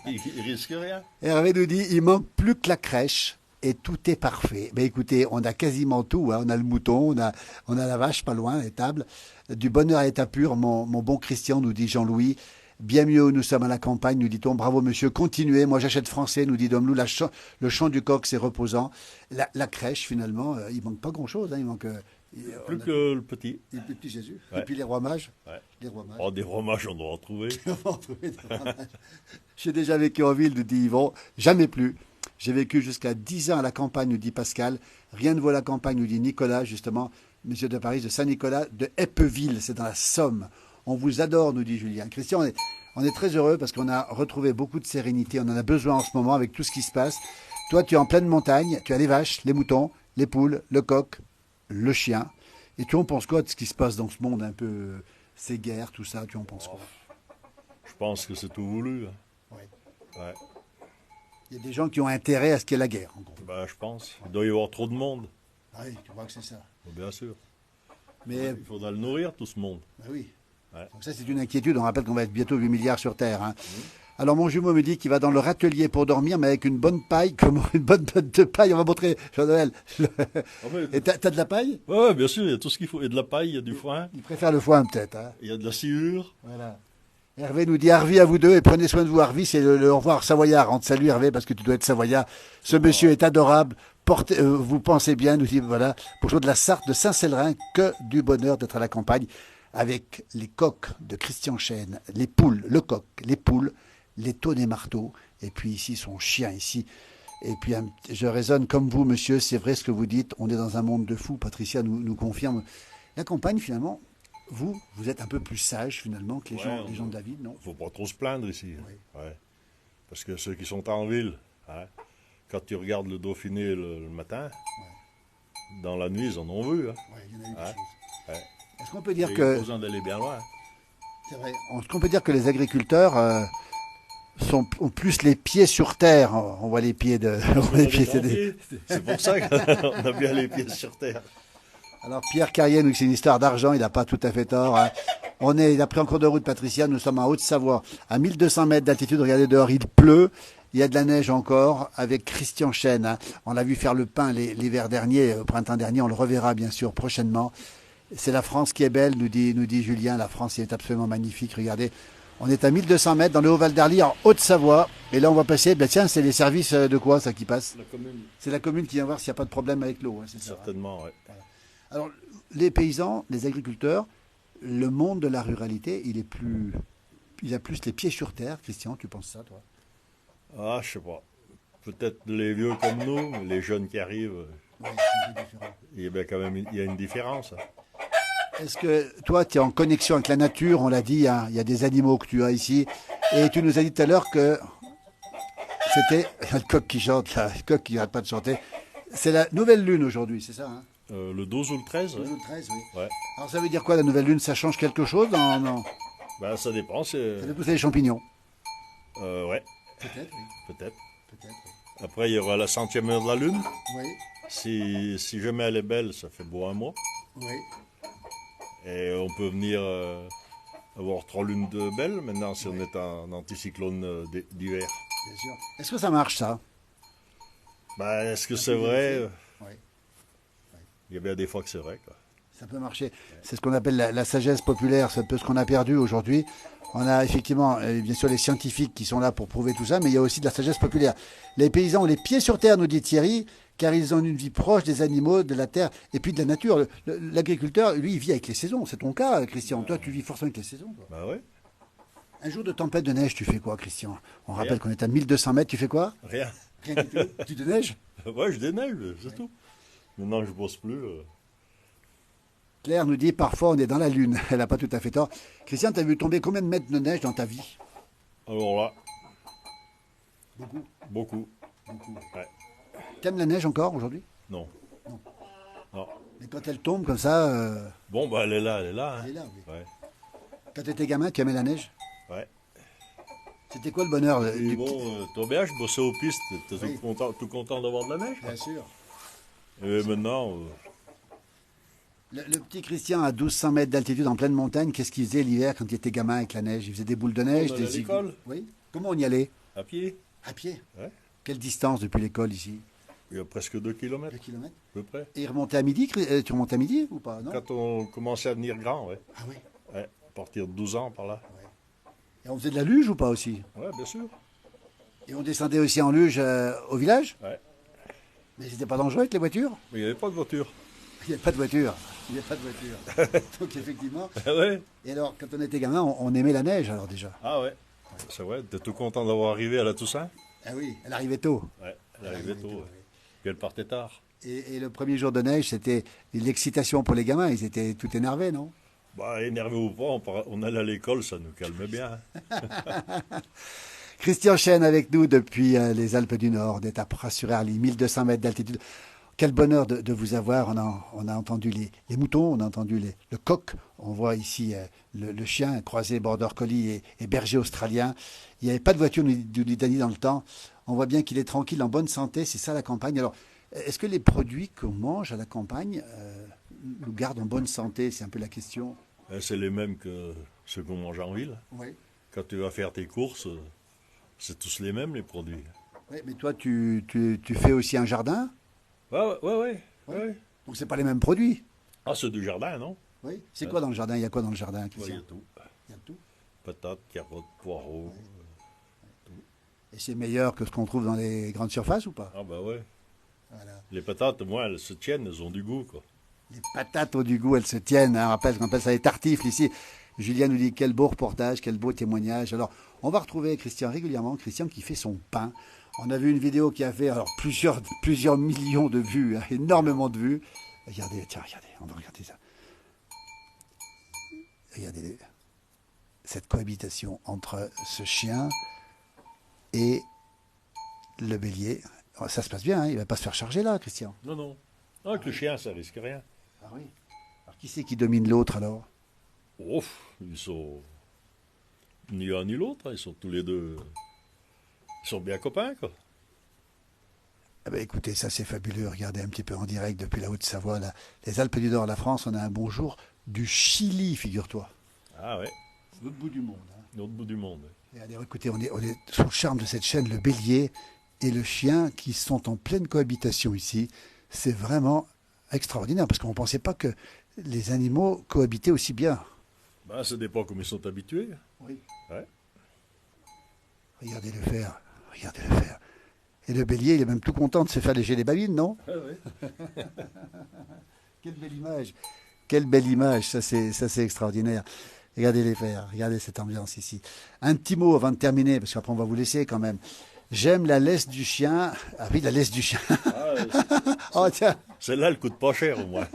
Il risque rien. Hervé nous dit, il manque plus que la crèche et tout est parfait. Mais écoutez, on a quasiment tout. Hein. On a le mouton, on a la vache pas loin, les tables. Du bonheur à l'état pur, mon bon Christian, nous dit Jean-Louis. Bien mieux où nous sommes à la campagne, nous dit-on. Bravo monsieur, continuez. Moi j'achète français, nous dit Domlou. Le chant du coq, c'est reposant. La crèche, finalement, il manque pas grand-chose. Hein. Il manque... Plus que le petit. Et puis petit Jésus. Ouais. Et puis les rois mages. Ouais. Les rois mages. Oh, des fromages, on doit en trouver. On va en trouver des rois mages. J'ai déjà vécu en ville, nous dit Yvon. Jamais plus. J'ai vécu jusqu'à 10 ans à la campagne, nous dit Pascal. Rien ne vaut la campagne, nous dit Nicolas, justement. Monsieur de Paris, de Saint-Nicolas, de Eppeville, c'est dans la Somme. On vous adore, nous dit Julien. Christian, on est très heureux parce qu'on a retrouvé beaucoup de sérénité. On en a besoin en ce moment avec tout ce qui se passe. Toi, tu es en pleine montagne. Tu as les vaches, les moutons, les poules, le coq, le chien. Et tu en penses quoi de ce qui se passe dans ce monde un peu, ces guerres, tout ça, tu en penses quoi? Je pense que c'est tout voulu. Hein. Ouais. Ouais. Il y a des gens qui ont intérêt à ce qu'il y ait la guerre, en gros. Ben, je pense. Il doit y avoir trop de monde. Ah oui, tu vois que c'est ça. Bien sûr. Mais, Il faudra le nourrir, tout ce monde. bah oui. Ouais. Donc ça, c'est une inquiétude. On rappelle qu'on va être bientôt 8 milliards sur Terre. Hein. Alors, mon jumeau me dit qu'il va dans leur atelier pour dormir, mais avec une bonne paille, comme une bonne botte de paille. On va montrer, Jean-Noël. Et t'as de la paille? Ouais, bien sûr, il y a tout ce qu'il faut. Il y a de la paille, il y a du foin, Il préfère le foin, peut-être. Hein. il y a de la sciure. Voilà. Hervé nous dit Harvey à vous deux et prenez soin de vous. Harvey, c'est le au revoir savoyard. On te salue Hervé parce que tu dois être savoyard. Ce monsieur est adorable. Vous pensez bien, nous dit voilà, pour de la Sarthe de Saint-Célerin, que du bonheur d'être à la campagne avec les coqs de Christian Chêne, les poules, le coq, les poules, les tonnet marteaux, et puis ici son chien ici. Et puis je raisonne comme vous, monsieur, c'est vrai ce que vous dites, on est dans un monde de fous. Patricia nous confirme. La campagne, finalement, vous êtes un peu plus sage finalement que les gens de David, non? Il ne faut pas trop se plaindre ici. Oui. Ouais. Parce que ceux qui sont en ville, hein, quand tu regardes le Dauphiné le matin, dans la nuit, ils en ont vu. Hein. Oui, il y en a eu des Ouais. choses. Ouais. Est-ce qu'on peut dire Et que... il n'y a pas besoin d'aller bien loin. C'est vrai. Est-ce qu'on peut dire que les agriculteurs ont plus les pieds sur terre? On voit les pieds de... on voit les pieds, C'est pour ça qu'on a bien les pieds sur terre. Alors Pierre Carrier nous dit que c'est une histoire d'argent, il n'a pas tout à fait tort. Hein. Il a pris en cours de route, Patricia, nous sommes en Haute-Savoie, à 1200 mètres d'altitude, regardez dehors, il pleut, il y a de la neige encore, avec Christian Chêne. Hein. On l'a vu faire le pain l'hiver dernier, au printemps dernier, on le reverra bien sûr prochainement. C'est la France qui est belle, nous dit Julien, la France est absolument magnifique, regardez. On est à 1200 mètres dans le Haut-Val d'Arly, en Haute-Savoie. Et là, on va passer. Ben tiens, c'est les services de quoi, ça, qui passe? La commune. C'est la commune qui vient voir s'il n'y a pas de problème avec l'eau, hein, c'est ça, hein. Certainement, oui. Alors, les paysans, les agriculteurs, le monde de la ruralité, il a plus les pieds sur terre. Christian, tu penses ça, toi? Ah, je sais pas. Peut-être les vieux comme nous, mais les jeunes qui arrivent, Oui, c'est un peu différent. il y a bien quand même il y a une différence, hein. Est-ce que toi, tu es en connexion avec la nature? On l'a dit, hein, il y a des animaux que tu as ici. Et tu nous as dit tout à l'heure que c'était... Il y a le coq qui chante, là, le coq qui n'arrête pas de chanter. C'est la nouvelle lune aujourd'hui, c'est ça, hein? Le 12 ou le 13, Le ouais. 13, oui. Ouais. Alors ça veut dire quoi, la nouvelle lune? Ça change quelque chose? Non, non. Ben, ça dépend, c'est... Ça fait pousser les champignons. Ouais, Peut-être, oui. peut-être. Peut-être, Après, il y aura la 100e heure de la lune. oui. Si jamais elle est belle, ça fait beau un mois. Oui. Et on peut venir avoir 3 lunes de belles maintenant si on est en anticyclone d'hiver. Bien sûr. Est-ce que ça marche, ça? Ben, est-ce que c'est vrai? Oui. Il y a bien des fois que c'est vrai, quoi. Ça peut marcher. C'est ce qu'on appelle la sagesse populaire. C'est un peu ce qu'on a perdu aujourd'hui. On a effectivement, bien sûr, les scientifiques qui sont là pour prouver tout ça, mais il y a aussi de la sagesse populaire. Les paysans ont les pieds sur terre, nous dit Thierry, car ils ont une vie proche des animaux, de la terre et puis de la nature. L'agriculteur, lui, il vit avec les saisons. C'est ton cas, Christian. Toi, tu vis forcément avec les saisons, toi. Ben ouais, Un jour de tempête de neige, tu fais quoi, Christian? On Rien. rappelle qu'on est à 1200 mètres, tu fais quoi? rien. Rien du tout. Tu déneiges? Ouais, je déneige, c'est tout. Maintenant, je bosse plus. Claire nous dit parfois on est dans la lune. Elle n'a pas tout à fait tort. Christian, tu as vu tomber combien de mètres de neige dans ta vie? Alors là, Beaucoup. beaucoup. Ouais. T'aimes la neige encore aujourd'hui? Non. Non. Non. Mais quand elle tombe comme ça, Bon, ben elle est là, hein. elle est là, oui. Ouais. Quand tu étais gamin, tu aimais la neige? Ouais. C'était quoi le bonheur Et du... bon, toi bien, je bossais aux pistes. T'es Oui. tout content d'avoir de la neige? Bien sûr. Et maintenant, Le petit Christian à 1200 mètres d'altitude en pleine montagne, qu'est-ce qu'il faisait l'hiver quand il était gamin avec la neige? Il faisait des boules de neige, On allait à des l'école. igloos. Oui. Comment on y allait? à pied, À pied. ouais. Quelle distance depuis l'école ici? Il y a presque 2 kilomètres, 2 kilomètres. à peu près. Et il remontait à midi? Tu remontais à midi ou pas? Non. Quand on commençait à devenir grand, ouais. Ah oui. Ouais, à partir de 12 ans par là. Et on faisait de la luge ou pas aussi? Ouais, bien sûr. Et on descendait aussi en luge au village? Ouais. Mais c'était pas dangereux avec les voitures? Mais il n'y avait pas de voiture. Il n'y a pas de voiture. Il n'y a pas de voiture. Donc effectivement. ouais. Et alors, quand on était gamin, on aimait la neige alors déjà. Ah ouais. C'est vrai, t'es tout content d'avoir arrivé à la Toussaint? Ah oui, elle arrivait tôt. Ouais, elle arrivait tôt. Ouais. Puis elle partait tard. Et le premier jour de neige, c'était l'excitation pour les gamins. Ils étaient tout énervés, non? Bah, énervé ou pas, on allait à l'école, ça nous calmait bien. Christian Chêne avec nous depuis les Alpes du Nord, d'étape sur Arly, 1200 mètres d'altitude. Quel bonheur de vous avoir. On a entendu les moutons, on a entendu le coq. On voit ici le chien croisé border collie et berger australien. Il n'y avait pas de voiture, nous dit Dany, dans le temps. On voit bien qu'il est tranquille, en bonne santé. C'est ça la campagne. Alors, est-ce que les produits qu'on mange à la campagne nous gardent en bonne santé? C'est un peu la question. C'est les mêmes que ceux qu'on mange en ville. Oui. Quand tu vas faire tes courses, c'est tous les mêmes, les produits. Ouais, mais toi, tu fais aussi un jardin? Ouais. Donc, c'est pas les mêmes produits. Ah, c'est du jardin, non? Oui. C'est quoi dans le jardin? Il y a quoi dans le jardin, Ouais, il Christian? y a tout. Il y a tout. Patates, carottes, poireaux. Et c'est meilleur que ce qu'on trouve dans les grandes surfaces ou pas? Ah bah ouais. Voilà. Les patates, moi, elles se tiennent, elles ont du goût, quoi. Les patates ont du goût, elles se tiennent. Hein. On appelle ça les tartifles ici. Julien nous dit quel beau reportage, quel beau témoignage. Alors, on va retrouver Christian régulièrement, Christian qui fait son pain. On a vu une vidéo qui a fait alors, plusieurs millions de vues, hein, énormément de vues. Regardez, tiens, regardez, on va regarder ça. Regardez cette cohabitation entre ce chien et le bélier. Oh, ça se passe bien, hein, il ne va pas se faire charger là, Christian. Non, non. Ah, avec le chien, ça risque rien. Ah oui. Alors qui c'est qui domine l'autre alors? Ouf, ils sont ni l'un ni l'autre, hein, ils sont tous les deux. Ils sont bien copains, quoi. Eh ben, écoutez, ça c'est fabuleux. Regardez un petit peu en direct depuis la Haute-Savoie, les Alpes du Nord, la France. On a un bonjour du Chili, figure-toi. Ah ouais, L'autre bout du monde. Hein. l'autre bout du monde. Et allez, écoutez, on est sous le charme de cette chaîne, le bélier et le chien qui sont en pleine cohabitation ici. C'est vraiment extraordinaire parce qu'on ne pensait pas que les animaux cohabitaient aussi bien. Ben, ça dépend comme ils sont habitués. Oui. Ouais. Regardez le faire. Regardez le faire. Et le bélier, il est même tout content de se faire léger les babines, non? Ah, oui. Quelle belle image. Quelle belle image. Ça, c'est extraordinaire. Regardez les faire. Regardez cette ambiance ici. Un petit mot avant de terminer, parce qu'après, on va vous laisser quand même. J'aime la laisse du chien. Ah oui, la laisse du chien. Ah, Oh, tiens. celle-là, elle coûte pas cher au moins.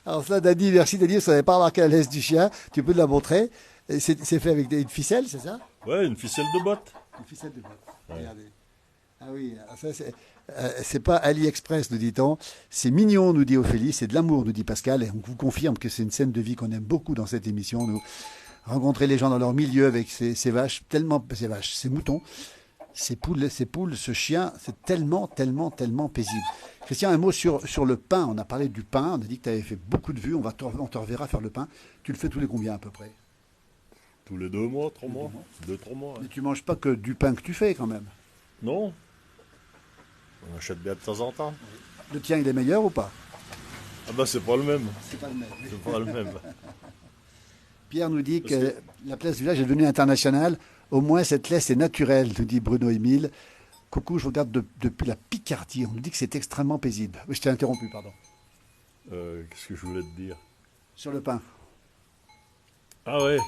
Alors ça, Dani, merci Dani, vous n'avez pas remarqué la laisse du chien. Tu peux la montrer. C'est fait avec une ficelle, c'est ça? Ouais, une ficelle de botte. Une ficelle de botte. Regardez. Ah oui, alors ça c'est pas AliExpress, nous dit-on. C'est mignon, nous dit Ophélie. C'est de l'amour, nous dit Pascal. Et on vous confirme que c'est une scène de vie qu'on aime beaucoup dans cette émission. Nous rencontrer les gens dans leur milieu avec ces vaches, ces moutons, ces poules, ce chien, c'est tellement paisible. Christian, un mot sur le pain. On a parlé du pain. On a dit que tu avais fait beaucoup de vues. On te reverra faire le pain. Tu le fais tous les combien à peu près? Tous les 2 mois, 3 mois. 2-3 mois. Mais tu manges pas que du pain que tu fais quand même. Non. On achète bien de temps en temps. Le tien, il est meilleur ou pas? Ah ben, c'est pas le même. C'est pas le même. C'est pas le même. Pierre nous dit que la place du village est devenue internationale. Au moins, cette laisse est naturelle, nous dit Bruno Émile. Coucou, je regarde depuis la Picardie. On nous dit que c'est extrêmement paisible. Oui, je t'ai interrompu, pardon. Qu'est-ce que je voulais te dire? Sur le pain. Ah ouais.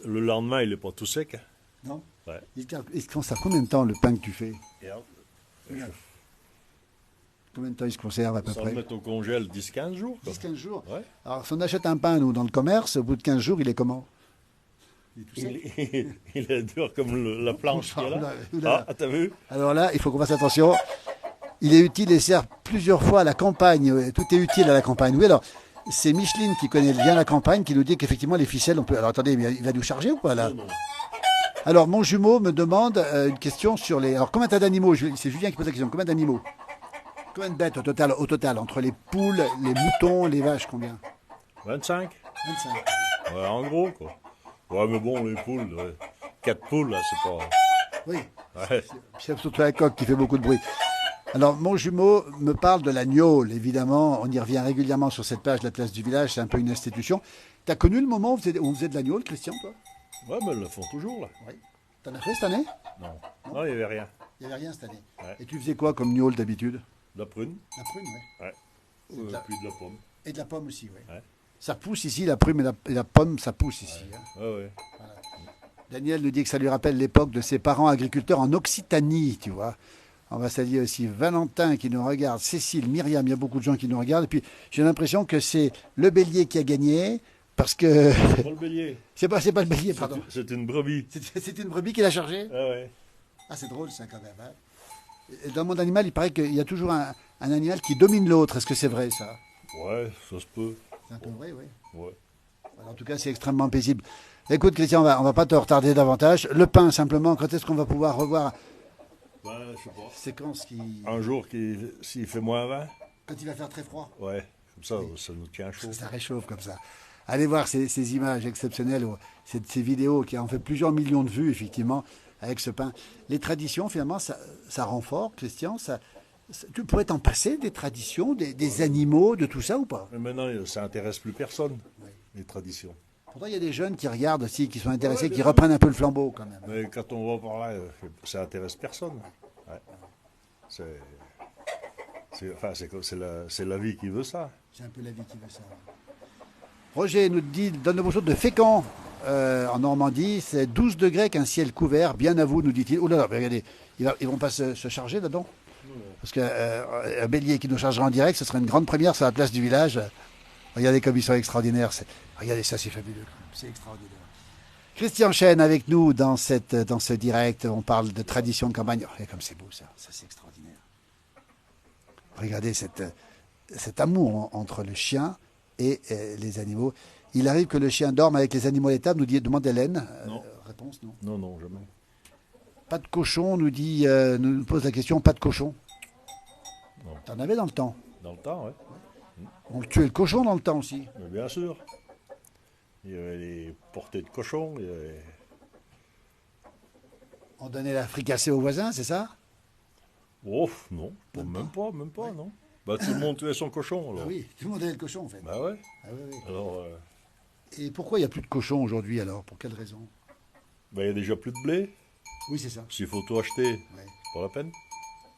Le lendemain, il est pas tout sec. Hein. Non? Ouais. Il se conserve combien de temps le pain que tu fais? Combien de temps il se conserve à peu Sans près? le mettre au congèle 10-15 jours. 10-15 jours. Ouais. Alors, si on achète un pain, nous, dans le commerce, au bout de 15 jours, il est comment? Il est tout sec. Il est dur comme la planche qu'il y a là. Oula. Ah, t'as vu? Alors là, il faut qu'on fasse attention. Il est utile et sert plusieurs fois à la campagne. Tout est utile à la campagne. Oui, alors, c'est Micheline qui connaît bien la campagne qui nous dit qu'effectivement, les ficelles, on peut. Alors attendez, mais il va nous charger ou pas là? Non. Alors, mon jumeau me demande une question sur les. Alors, combien t'as d'animaux? C'est Julien qui pose la question. Combien d'animaux? Combien de bêtes au total, entre les poules, les moutons, les vaches, combien? 25? 25. Ouais, en gros, quoi. Ouais, mais bon, les poules, 4 poules, là, c'est pas... Oui. Ouais. C'est surtout la coque qui fait beaucoup de bruit. Alors, mon jumeau me parle de la gnôle, évidemment. On y revient régulièrement sur cette page, la place du village, c'est un peu une institution. Tu as connu le moment où on faisait de la gnôle, Christian, toi? Ouais, mais ils le font toujours, là. Oui. T'en as fait cette année? Non. Non, il n'y avait rien. Il n'y avait rien cette année. Ouais. Et tu faisais quoi comme gnôle d'habitude? De la prune. La prune, oui. Ouais. de la- Puis de la pomme. Et de la pomme aussi, oui. Ouais. Ça pousse ici, la prune et la pomme, ça pousse ici. Hein. Ouais, ouais. Daniel nous dit que ça lui rappelle l'époque de ses parents agriculteurs en Occitanie, tu vois. On va saluer aussi Valentin qui nous regarde, Cécile, Myriam, il y a beaucoup de gens qui nous regardent. Et puis j'ai l'impression que c'est le bélier qui a gagné, parce que... C'est pas le bélier. c'est pas le bélier, pardon. C'est une brebis. C'est une brebis qui l'a chargé? Ah ouais. Ah, c'est drôle ça quand même. Hein. Et dans le monde animal, il paraît qu'il y a toujours un animal qui domine l'autre. Est-ce que c'est vrai ça? Ouais, ça se peut. C'est un peu vrai, oui. Ouais. En tout cas, c'est extrêmement paisible. Écoute, Christian, on va pas te retarder davantage. Le pain, simplement, quand est-ce qu'on va pouvoir revoir Ouais, je sais pas. séquence qui... Un jour, s'il fait moins 20, Quand il va faire très froid. ouais, comme ça, ça nous tient chaud. Ça réchauffe comme ça. Allez voir ces images exceptionnelles, ces vidéos qui ont fait plusieurs millions de vues, effectivement, avec ce pain. Les traditions, finalement, ça rend fort, Christian. Tu pourrais t'en passer des traditions, des animaux, de tout ça ou pas? Mais maintenant, ça intéresse plus personne, les traditions. Pourtant, il y a des jeunes qui regardent aussi, qui sont intéressés, qui reprennent un peu le flambeau quand même. Mais quand on va par là, ça intéresse personne. Ouais. C'est la vie qui veut ça. C'est un peu la vie qui veut ça. Roger nous dit, donne le bonjour de Fécamp, en Normandie. C'est 12 degrés qu'un ciel couvert. Bien à vous, nous dit-il. Oh là là, regardez, ils vont pas se charger là-dedans. Parce qu'un bélier qui nous chargera en direct, ce serait une grande première sur la place du village. Regardez comme ils sont extraordinaires. Regardez ça, c'est fabuleux. C'est extraordinaire. Christian Chêne avec nous dans ce direct. On parle de tradition de campagne. Regardez comme c'est beau ça. Ça, c'est extraordinaire. Regardez cet amour entre le chien et les animaux. Il arrive que le chien dorme avec les animaux à l'étable, demande Hélène. Non. Réponse, non. Non, jamais. Pas de cochon, nous pose la question, pas de cochon. Non. T'en avais dans le temps. Dans le temps, ouais. On tuait le cochon dans le temps aussi. Mais bien sûr. Il y avait les portées de cochons. Il y avait... On donnait la fricassée aux voisins, c'est ça? Oh, non. Même pas, non. Bah, tout le monde tuait son cochon, alors. Ah oui, tout le monde avait le cochon en fait. Bah ouais. Ah oui, oui. Alors, Et pourquoi il n'y a plus de cochons aujourd'hui alors? Pour quelle raison? Ben, il y a déjà plus de blé. Oui, c'est ça. S'il faut tout acheter, Ouais. c'est pas la peine.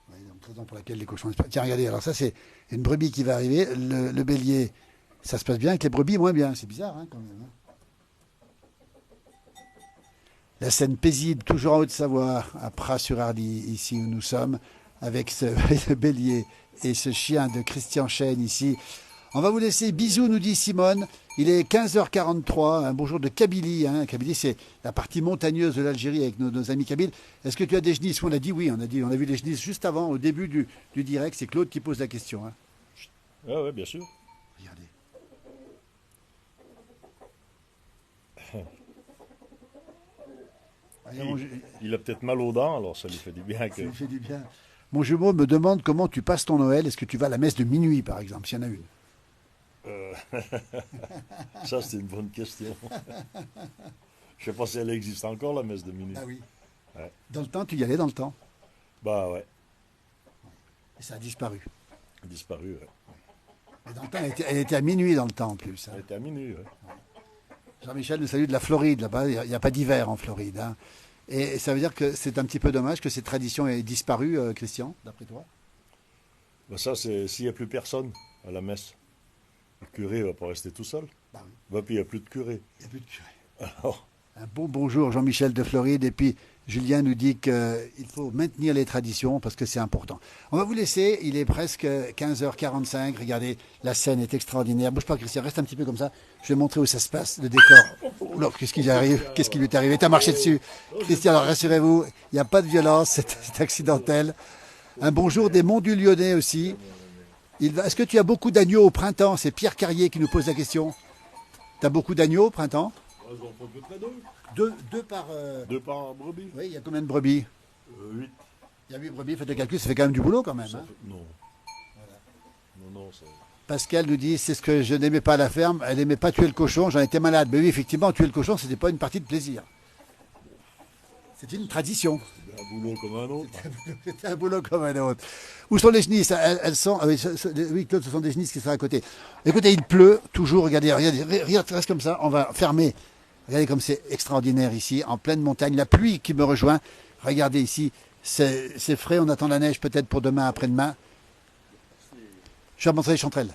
Ouais, donc, raison pour laquelle les cochons... Tiens, regardez, alors ça c'est une brebis qui va arriver. Le bélier, ça se passe bien avec les brebis, moins bien. C'est bizarre hein, quand même. Hein. La scène paisible, toujours en Haute-Savoie, à Pras-sur-Arly, ici où nous sommes, avec ce bélier et ce chien de Christian Chêne ici. On va vous laisser. Bisous, nous dit Simone. Il est 15h43. Un bonjour de Kabylie. Hein. Kabylie, c'est la partie montagneuse de l'Algérie avec nos amis kabyles. Est-ce que tu as des genisses? On a dit oui. On a vu les genisses juste avant, au début du direct. C'est Claude qui pose la question. Hein. Ah ouais, bien sûr. Regardez. Il a peut-être mal aux dents, alors ça lui fait du bien Ça que. lui fait du bien. Mon jumeau me demande comment tu passes ton Noël. Est-ce que tu vas à la messe de minuit, par exemple, s'il y en a une? Ça, c'est une bonne question. Je sais pas si elle existe encore, la messe de minuit. Ah oui. Ouais. Dans le temps, tu y allais dans le temps. Bah ouais, Et ça a disparu. disparu. Ouais. Mais dans le temps, elle était à minuit dans le temps en plus. Hein. Elle était à minuit. Ouais. Jean-Michel nous salue de la Floride, là-bas. Il n'y a pas d'hiver en Floride. Hein. Et ça veut dire que c'est un petit peu dommage que cette tradition ait disparu, Christian, d'après toi? Bah ça, c'est s'il n'y a plus personne à la messe. Le curé va pas rester tout seul. Bah oui. Bah, puis il n'y a plus de curé. Il n'y a plus de curé. Alors, Un bon bonjour, Jean-Michel de Floride. Et puis, Julien nous dit qu'il faut maintenir les traditions parce que c'est important. On va vous laisser. Il est presque 15h45. Regardez, la scène est extraordinaire. Bouge pas, Christian. Reste un petit peu comme ça. Je vais montrer où ça se passe, le décor. Oula, qu'est-ce qui lui arrive? Qu'est-ce qui lui est arrivé? T'as marché dessus. Christian, alors rassurez-vous, il n'y a pas de violence. C'est accidentel. Un bonjour des Monts du Lyonnais aussi. Est-ce que tu as beaucoup d'agneaux au printemps? C'est Pierre Carrier qui nous pose la question. Tu as beaucoup d'agneaux au printemps? ils en font à peu près deux. Deux par... Deux par brebis. Oui, il y a combien de brebis? 8. Il y a 8 brebis, faites le calcul, ça fait quand même du boulot quand même. Hein. Non. Non, ça. Pascal nous dit, c'est ce que je n'aimais pas à la ferme, elle n'aimait pas tuer le cochon, j'en étais malade. Mais oui, effectivement, tuer le cochon, ce n'était pas une partie de plaisir. C'était une tradition. C'est un boulot comme un autre. C'était un boulot comme un autre. Où sont les genisses? Elles sont... Ah oui, Claude, ce sont des genisses qui sont à côté. Écoutez, il pleut toujours, regardez, reste comme ça, on va fermer. Regardez comme c'est extraordinaire ici, en pleine montagne, la pluie qui me rejoint. Regardez ici, c'est frais, on attend la neige peut-être pour demain, après-demain. Je vais montrer les chanterelles.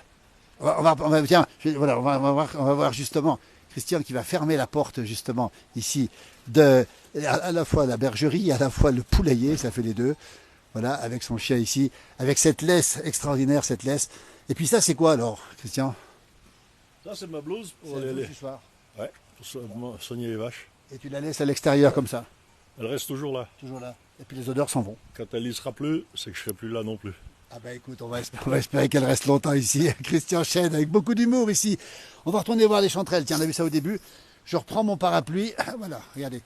On va voir justement Christian qui va fermer la porte justement ici à la fois la bergerie, à la fois le poulailler, ça fait les deux. Voilà, avec son chien ici, avec cette laisse extraordinaire, cette laisse. Et puis ça, c'est quoi alors, Christian? Ça, c'est ma blouse pour C'est la aller. douche du soir. Ouais, pour soigner les vaches. Et tu la laisses à l'extérieur comme ça, Elle reste toujours là. toujours là. Et puis les odeurs s'en vont. Quand elle y sera plus, c'est que je serai plus là non plus. Ah ben écoute, on va espérer qu'elle reste longtemps ici. Christian Chêne avec beaucoup d'humour ici. On va retourner voir les chanterelles. Tiens, on a vu ça au début. Je reprends mon parapluie. Voilà, regardez.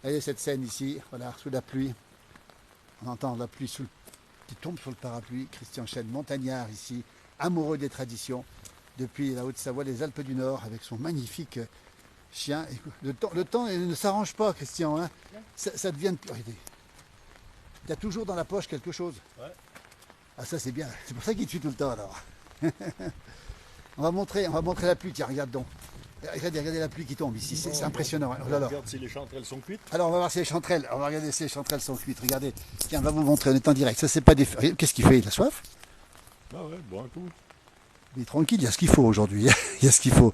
Regardez cette scène ici. Voilà, sous la pluie. On entend la pluie qui tombe sur le parapluie. Christian Chêne, montagnard ici, amoureux des traditions. Depuis la Haute-Savoie, les Alpes du Nord, avec son magnifique chien. Écoute, le temps ne s'arrange pas, Christian. Hein. Ça devient... Regardez. Il y a toujours dans la poche quelque chose. Ouais. Ah ça c'est bien, c'est pour ça qu'il tue tout le temps alors. on va montrer la pluie, tiens, regarde donc. Regardez la pluie qui tombe ici, c'est impressionnant. Hein. Oh là là. Regarde si les chanterelles sont cuites. Alors on va voir si les chanterelles, on va regarder si les chanterelles sont cuites, regardez. Tiens, on va vous montrer, on est en direct, ça c'est pas des... Qu'est-ce qu'il fait? Il a soif? Ah ouais, bois un coup. Il est tranquille, il y a ce qu'il faut aujourd'hui, il y a ce qu'il faut.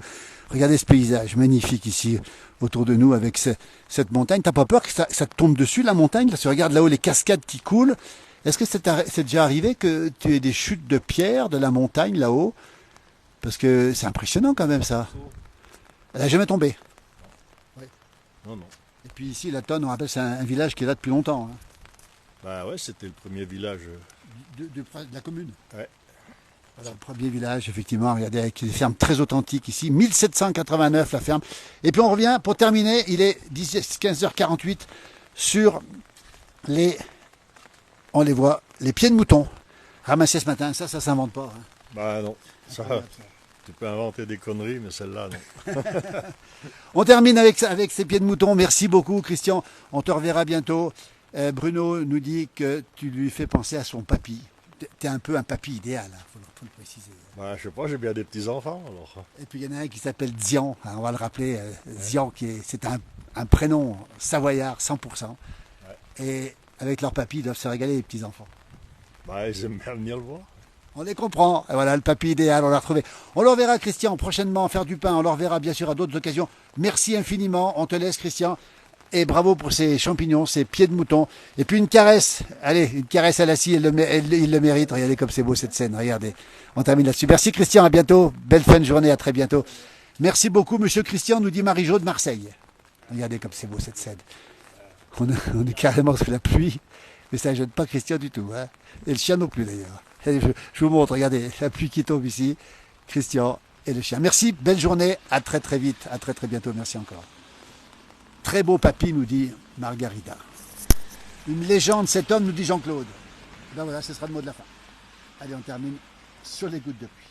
Regardez ce paysage magnifique ici, autour de nous, avec cette montagne. T'as pas peur que ça te tombe dessus, la montagne? Là, tu regardes là-haut les cascades qui coulent. Est-ce que c'est déjà arrivé que tu aies des chutes de pierre de la montagne là-haut? Parce que c'est impressionnant quand même ça. Elle n'a jamais tombé. Non, non. Et puis ici, la Tonne, on rappelle, c'est un village qui est là depuis longtemps. Hein. Bah ouais, c'était le premier village. De la commune. Ouais. Voilà, le premier village, effectivement, regardez, avec des fermes très authentiques ici. 1789 la ferme. Et puis on revient, pour terminer, il est 15h48 sur les... On les voit, les pieds de mouton, ramassés ce matin, ça s'invente pas. Hein. Bah non, ça, tu peux inventer des conneries, mais celle-là, non. On termine avec ces pieds de mouton. Merci beaucoup, Christian. On te reverra bientôt. Bruno nous dit que tu lui fais penser à son papy. t'es un peu un papy idéal, hein, faut le préciser. Ben, je sais pas, j'ai bien des petits-enfants, alors. Et puis il y en a un qui s'appelle Zian, hein, on va le rappeler, Zian, c'est un prénom savoyard 100%. Et avec leur papy, ils doivent se régaler les petits-enfants. Ben, ils aiment bien venir le voir. On les comprend. Et voilà, le papy idéal, on l'a retrouvé. On le reverra, Christian, prochainement faire du pain. On le reverra bien sûr à d'autres occasions. Merci infiniment. On te laisse, Christian. Et bravo pour ces champignons, ces pieds de mouton. Et puis une caresse. Allez, une caresse à la scie, il le mérite. Regardez comme c'est beau cette scène. Regardez. On termine là-dessus. Merci, Christian. À bientôt. Belle fin de journée. À très bientôt. Merci beaucoup, monsieur Christian, nous dit Marie-Jo de Marseille. Regardez comme c'est beau cette scène. On est carrément sous la pluie. Mais ça ne gêne pas Christian du tout. Hein. Et le chien non plus d'ailleurs. Je vous montre, regardez, la pluie qui tombe ici. Christian et le chien. Merci, belle journée. À très très vite. À très très bientôt. Merci encore. Très beau papy, nous dit Margarida. Une légende, cet homme, nous dit Jean-Claude. Ben voilà, ce sera le mot de la fin. Allez, on termine sur les gouttes de pluie.